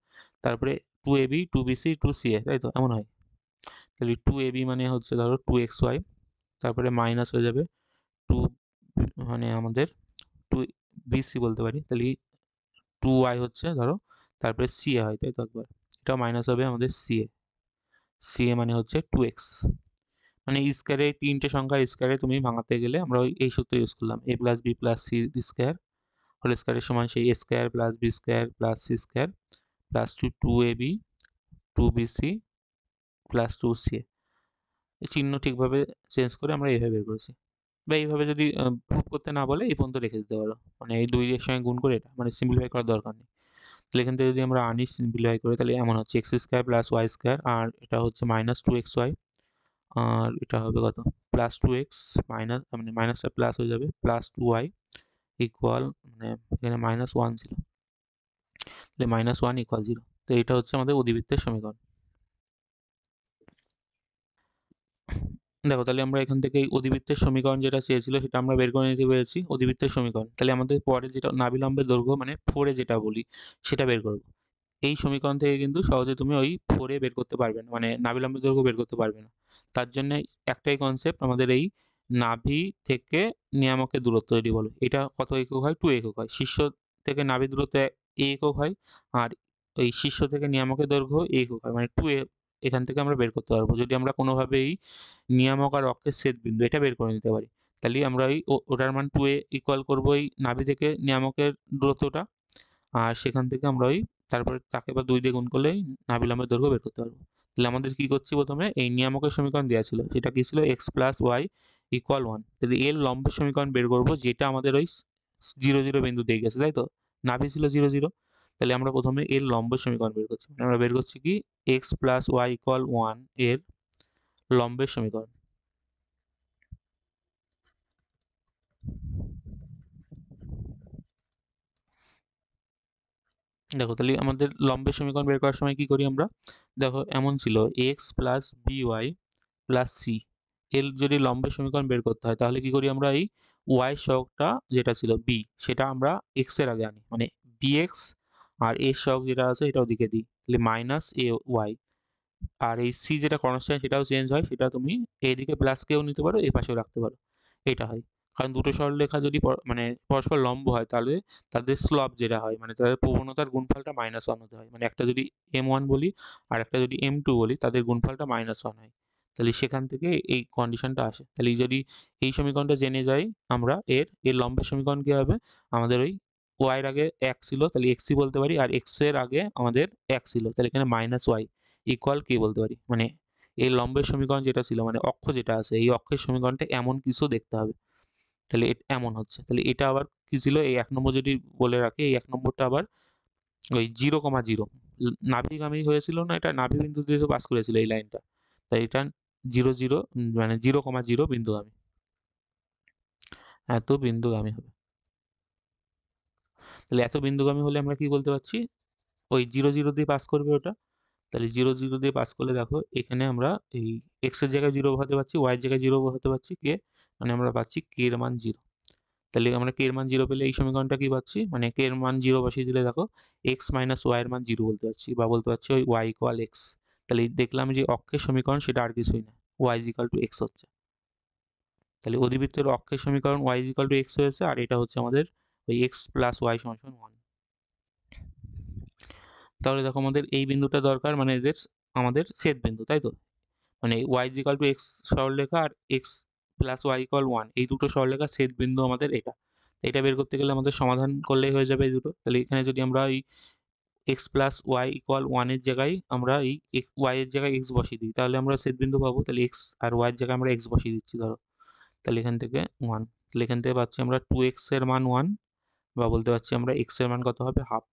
[SPEAKER 1] তারপরে 2ab 2bc 2ca, তাই তো, এমন হয়। তাহলে 2ab মানে হচ্ছে ধরো 2xy, তারপরে মাইনাস হয়ে যাবে 2, মানে আমাদের 2bc বলতে পারি, তাহলে 2y হচ্ছে ধরো, তারপরে ca হয়, তাই তো, একবার এটা মাইনাস হবে আমাদের ca মানে হচ্ছে 2x। মানে স্কয়ারে তিনটে সংখ্যার স্কয়ারে তুমি ভাঙাতে গেলে আমরা ওই এই সূত্র ইউজ করলাম, a plus b plus c square whole স্কয়ারের সমান সেই a square plus b square plus c square plus 2ab 2bc plus 2ca। এই চিহ্ন ঠিকভাবে চেঞ্জ করে আমরা এইভাবে বের করেছি, বা এইভাবে যদি প্রুভ করতে না বলে এই পর্যন্ত রেখে দিতে পারো, মানে এই 2 এর সঙ্গে গুণ করে এটা মানে সিম্পলিফাই করার দরকার নেই। তাহলে এখান থেকে যদি আমরা আনি সিম্পলিফাই করে, তাহলে এমন হচ্ছে x square plus Y square, আর এটা হচ্ছে -2xy, আর এটা হবে কত, +2x মাইনাস, মানে মাইনাসটা প্লাস হয়ে যাবে, +2y ইকুয়াল, মানে এখানে -1 ছিল, তাহলে -1 = 0। তো এটা হচ্ছে আমাদের অধিবৃত্তের সমীকরণ। দেখো তাহলে আমরা এখান থেকে এই অধিবৃত্তের সমীকরণ যেটা চেয়েছিল সেটা আমরা বের করে নিতে পেরেছি, অধিবৃত্তের সমীকরণ। তাহলে আমাদের পরে যেটা নাভিলম্বের দৈর্ঘ্য মানে 4 যেটা বলি সেটা বের করব। এই সমীকরণ থেকে কিন্তু সহজে তুমি ওই 4 বের করতে পারবে না, মানে নাভিলম্বের দৈর্ঘ্য বের করতে পারবে না। তার জন্য একটাই কনসেপ্ট আমাদের, এই নাভি থেকে নিয়ামকের দূরত্ব যদি বলো এটা কত একক হয়, 2 একক হয়। শীর্ষ থেকে নাভি দূরত্ব একক হয়, আর ওই শীর্ষ থেকে নিয়ামকের দৈর্ঘ্য একক হয়, মানে 2 এখান থেকে আমরা বের করতে পারবো যদি আমরা কোনোভাবেই নিয়ামক আর অক্ষের ছেদবিন্দু এটা বের করে নিতে পারি। তাহলে আমরা ওই ওটার মান 2 ইকুয়াল করবো এই নাভি থেকে নিয়ামকের দূরত্বটা, আর সেখান থেকে আমরা ওই তারপরে তাকে বা 2 দিয়ে গুণ করলেই নাভিলম্বের দৈর্ঘ্য বের করতে পারবো। তাহলে আমাদের কি করছি, প্রথমে এই নিয়ামকের সমীকরণ দেওয়া ছিল, সেটা কি ছিল X plus Y equal one. তাহলে এর লম্বের সমীকরণ বের করবো, যেটা আমাদের ওই 0 0 বিন্দু দিয়ে গেছে, তাই তো, নাভি ছিল 0 0। তাহলে আমরা প্রথমে এর লম্বের সমীকরণ বের করছি, মানে আমরা বের করছি কি X plus Y equal one এর লম্বের সমীকরণ। দেখো তাহলে আমাদের লম্বের সমীকরণ বের করার সময় কি করি আমরা, দেখো এমন ছিল X plus B Y plus C, এর যদি লম্বের সমীকরণ বের করতে হয় তাহলে কি করি আমরা, এই ওয়াই সহগটা যেটা ছিল বি, সেটা আমরা এক্স এর আগে আনি, মানে বি এক্স, আর এর সহগ যেটা আছে এটা ওদিকে দিই, তাহলে মাইনাস এ ওয়াই। আর এই সি যেটা কনস্ট্যান্ট সেটাও চেঞ্জ হয়, সেটা তুমি এইদিকে প্লাস কেও নিতে পারো, এই পাশেও রাখতে পারো, এটা হয়। কারণ দুটো সরলরেখা যদি মানে পরস্পর লম্ব হয়, তাহলে তাদের স্লপ যেটা হয়, মানে তাদের প্রবণতার গুণফলটা -1 হতে হয়, মানে একটা যদি m1 বলি আর একটা যদি m2 বলি, তাদের গুণফলটা -1 হয়। তাহলে সেখান থেকে এই কন্ডিশনটা আসে। তাহলে যদি এই সমীকরণটা জেনে যাই আমরা, এর লম্বের সমীকরণ কি হবে, আমাদের ওই ওয়াই এর আগে এক ছিল, তাহলে এক্সই বলতে পারি, আর এক্স এর আগে আমাদের এক ছিল, তাহলে এখানে -y ইকুয়াল কে বলতে পারি। মানে এই লম্বের সমীকরণ যেটা ছিল, মানে অক্ষ যেটা আছে, এই অক্ষের সমীকরণটা এমন কিছু দেখতে হবে। তাহলে এমন হচ্ছে, তাহলে এটা আবার কি ছিল, এই 1 নম্বর যদি বলে রাখি, এই 1 নম্বরটা আবার ওই 0 0 নাভিগামী হয়েছিল না, এটা নাভি বিন্দু দিয়ে পাস করেছিল এই লাইনটা, তাই এটা 0 0 মানে 0 0 বিন্দুগামী, এত বিন্দুগামী হবে। তাহলে এত বিন্দুগামী হলে আমরা কি বলতে পারছি, ওই 0 0 দিয়ে পাস করবে ওটা। তাহলে 0 0 দিয়ে পাস করলে দেখো এখানে আমরা এই এক্স এর জায়গায় 0 বসাতে পারছি, ওয়াই এর জায়গায় 0 বসাতে পারছি, কে মানে আমরা পাচ্ছি কে এর মান 0। তাহলে আমরা কে এর মান 0 পেলে এই সমীকরণটা কি পাচ্ছি, মানে কে এর মান 0 বসিয়ে দিলে দেখো এক্স মাইনাস ওয়াই এর মান 0 বলতে পারছি, বা বলতে পারছি ওই ওয়াই ইকুয়াল এক্স। তাহলে দেখলাম যে অক্ষের সমীকরণ সেটা আর কিছুই না, Y is equal to X হচ্ছে। তাহলে অধিবৃত্তের অক্ষের সমীকরণ Y is equal to X হয়েছে, আর এটা হচ্ছে আমাদের ওই এক্স প্লাস ওয়াই সমান সমান 1। তাহলে দেখো আমাদের এই বিন্দুটা দরকার, মানে এদের আমাদের ছেদ বিন্দু, তাই তো, মানে ওয়াই ইকুয়াল টু এক্স সরলরেখা আর এক্স প্লাস ওয়াই ইকুয়াল 1, এই দুটো সরলরেখার ছেদ বিন্দু আমাদের এটা। এটা বের করতে গেলে আমাদের সমাধান করলেই হয়ে যাবে এই দুটো। তাহলে এখানে যদি আমরা এই এক্স প্লাস ওয়াই ইকুয়াল 1 এর জায়গায় আমরা এই ওয়াই এর জায়গায় এক্স বসিয়ে দিই, তাহলে আমরা ছেদ বিন্দু পাবো। তাহলে এক্স আর ওয়াই এর জায়গায় আমরা এক্স বসিয়ে দিচ্ছি ধরো, তাহলে এখান থেকে 1, তাহলে এখান থেকে পাচ্ছি আমরা 2x এর মান 1, বা বলতে পারছি আমরা এক্স এর মান কত হবে, হাফ।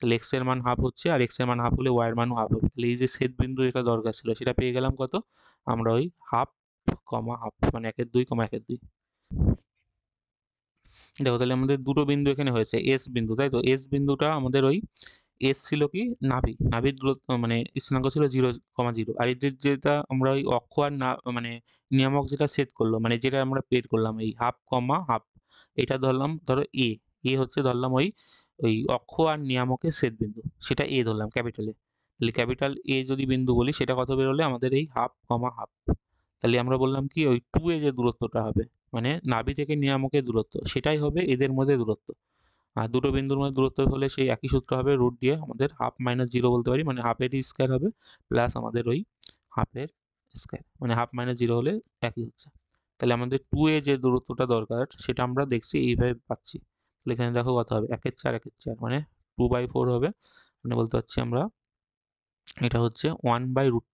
[SPEAKER 1] তাহলে এক্স এর মান হাফ হচ্ছে, আর এক্স এর মান হাফ হলে ওয়াই এর মানও হাফ হবে। তাহলে এই যে ছেদ বিন্দু যেটা দরকার ছিল সেটা পেয়ে গেলাম কত, আমরা ওই হাফ কমা হাফ, মানে 1/2 কমা 1/2। দেখো তাহলে আমাদের দুটো বিন্দু এখানে হয়েছে, এস বিন্দু, তাই তো, এস বিন্দুটা আমাদের ওই এস ছিল কি নাভির দূরত্ব, মানে স্থানাঙ্ক ছিল 0 0, আর এদের যেটা আমরা ওই অক্ষ আর না মানে নিয়ামক যেটা সেট করলো, মানে যেটা আমরা বের করলাম এই হাফ কমা হাফ, এটা ধরলাম ধরো এ, হচ্ছে ধরলাম ওই ওই অক্ষ আর নিয়ামকের ছেদ বিন্দু, সেটা এ ধরলাম ক্যাপিটালে। তাহলে ক্যাপিটাল এ যদি বিন্দু বলি, সেটা কত বেরোলে আমাদের এই হাফ কমা হাফ। তাহলে আমরা বললাম কি ওই 2 এ যে দূরত্বটা হবে, মানে নাভি থেকে নিয়ামকের দূরত্ব, সেটাই হবে এদের মধ্যে দূরত্ব। আর দুটো বিন্দুর মধ্যে দূরত্ব হলে সেই একই সূত্র হবে, রুট দিয়ে আমাদের হাফ মাইনাস 0 বলতে পারি, মানে হাফের স্কয়ার হবে প্লাস আমাদের ওই হাফের স্কয়ার, মানে হাফ মাইনাস 0 হলে একই হচ্ছে। তাহলে আমাদের 2 এ যে দূরত্বটা দরকার সেটা আমরা দেখছি এইভাবে পাচ্ছি। তাহলে এখানে দেখো কত হবে, 1/4 1/4, মানে 2/4 হবে, মানে বলতে পারছি আমরা এটা হচ্ছে 1/√2।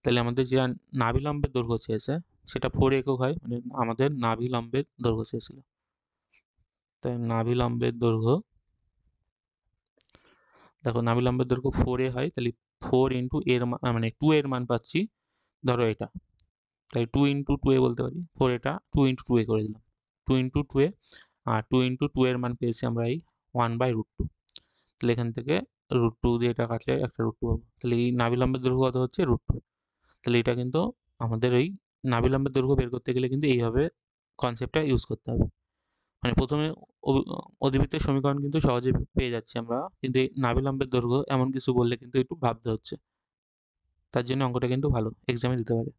[SPEAKER 1] তাহলে আমাদের যে নাভিলম্বের দৈর্ঘ্য চেয়েছে সেটা 4 একক হয়, মানে আমাদের নাভিলম্বের দৈর্ঘ্য চেয়েছিল। তাই নাভিলম্বের দৈর্ঘ্য, দেখো নাভিলম্বের দৈর্ঘ্য 4 হয়, তাহলে 4 ইন্টু এর মানে 2 এর মান পাচ্ছি ধরো এটা, তাই 2 ইন্টু 2 এ বলতে পারি, 4 এটা 2 ইন্টু 2 এ করে দিলাম, 2 ইন্টু 2 এ, আর 2 ইন্টু 2 এর মান পেয়েছি আমরা এই 1/√2। তাহলে এখান থেকে √2 দিয়ে এটা কাটলে একটা √2 পাবো। তাহলে এই নাভিলম্বের দৈর্ঘ্য কত হচ্ছে √2। তাহলে এটা কিন্তু আমাদের ওই নাভিলম্বের দৈর্ঘ্য বের করতে গেলে কিন্তু এইভাবে কনসেপ্টটা ইউজ করতে হবে। মানে প্রথমে অধিবৃত্তের সমীকরণ কিন্তু সহজে পেয়ে যাচ্ছি আমরা, কিন্তু এই নাভিলম্বের দৈর্ঘ্য এমন কিছু বললে কিন্তু একটু ভাবতে হচ্ছে। তার জন্য অঙ্কটা কিন্তু ভালো, এক্সামে দিতে পারে।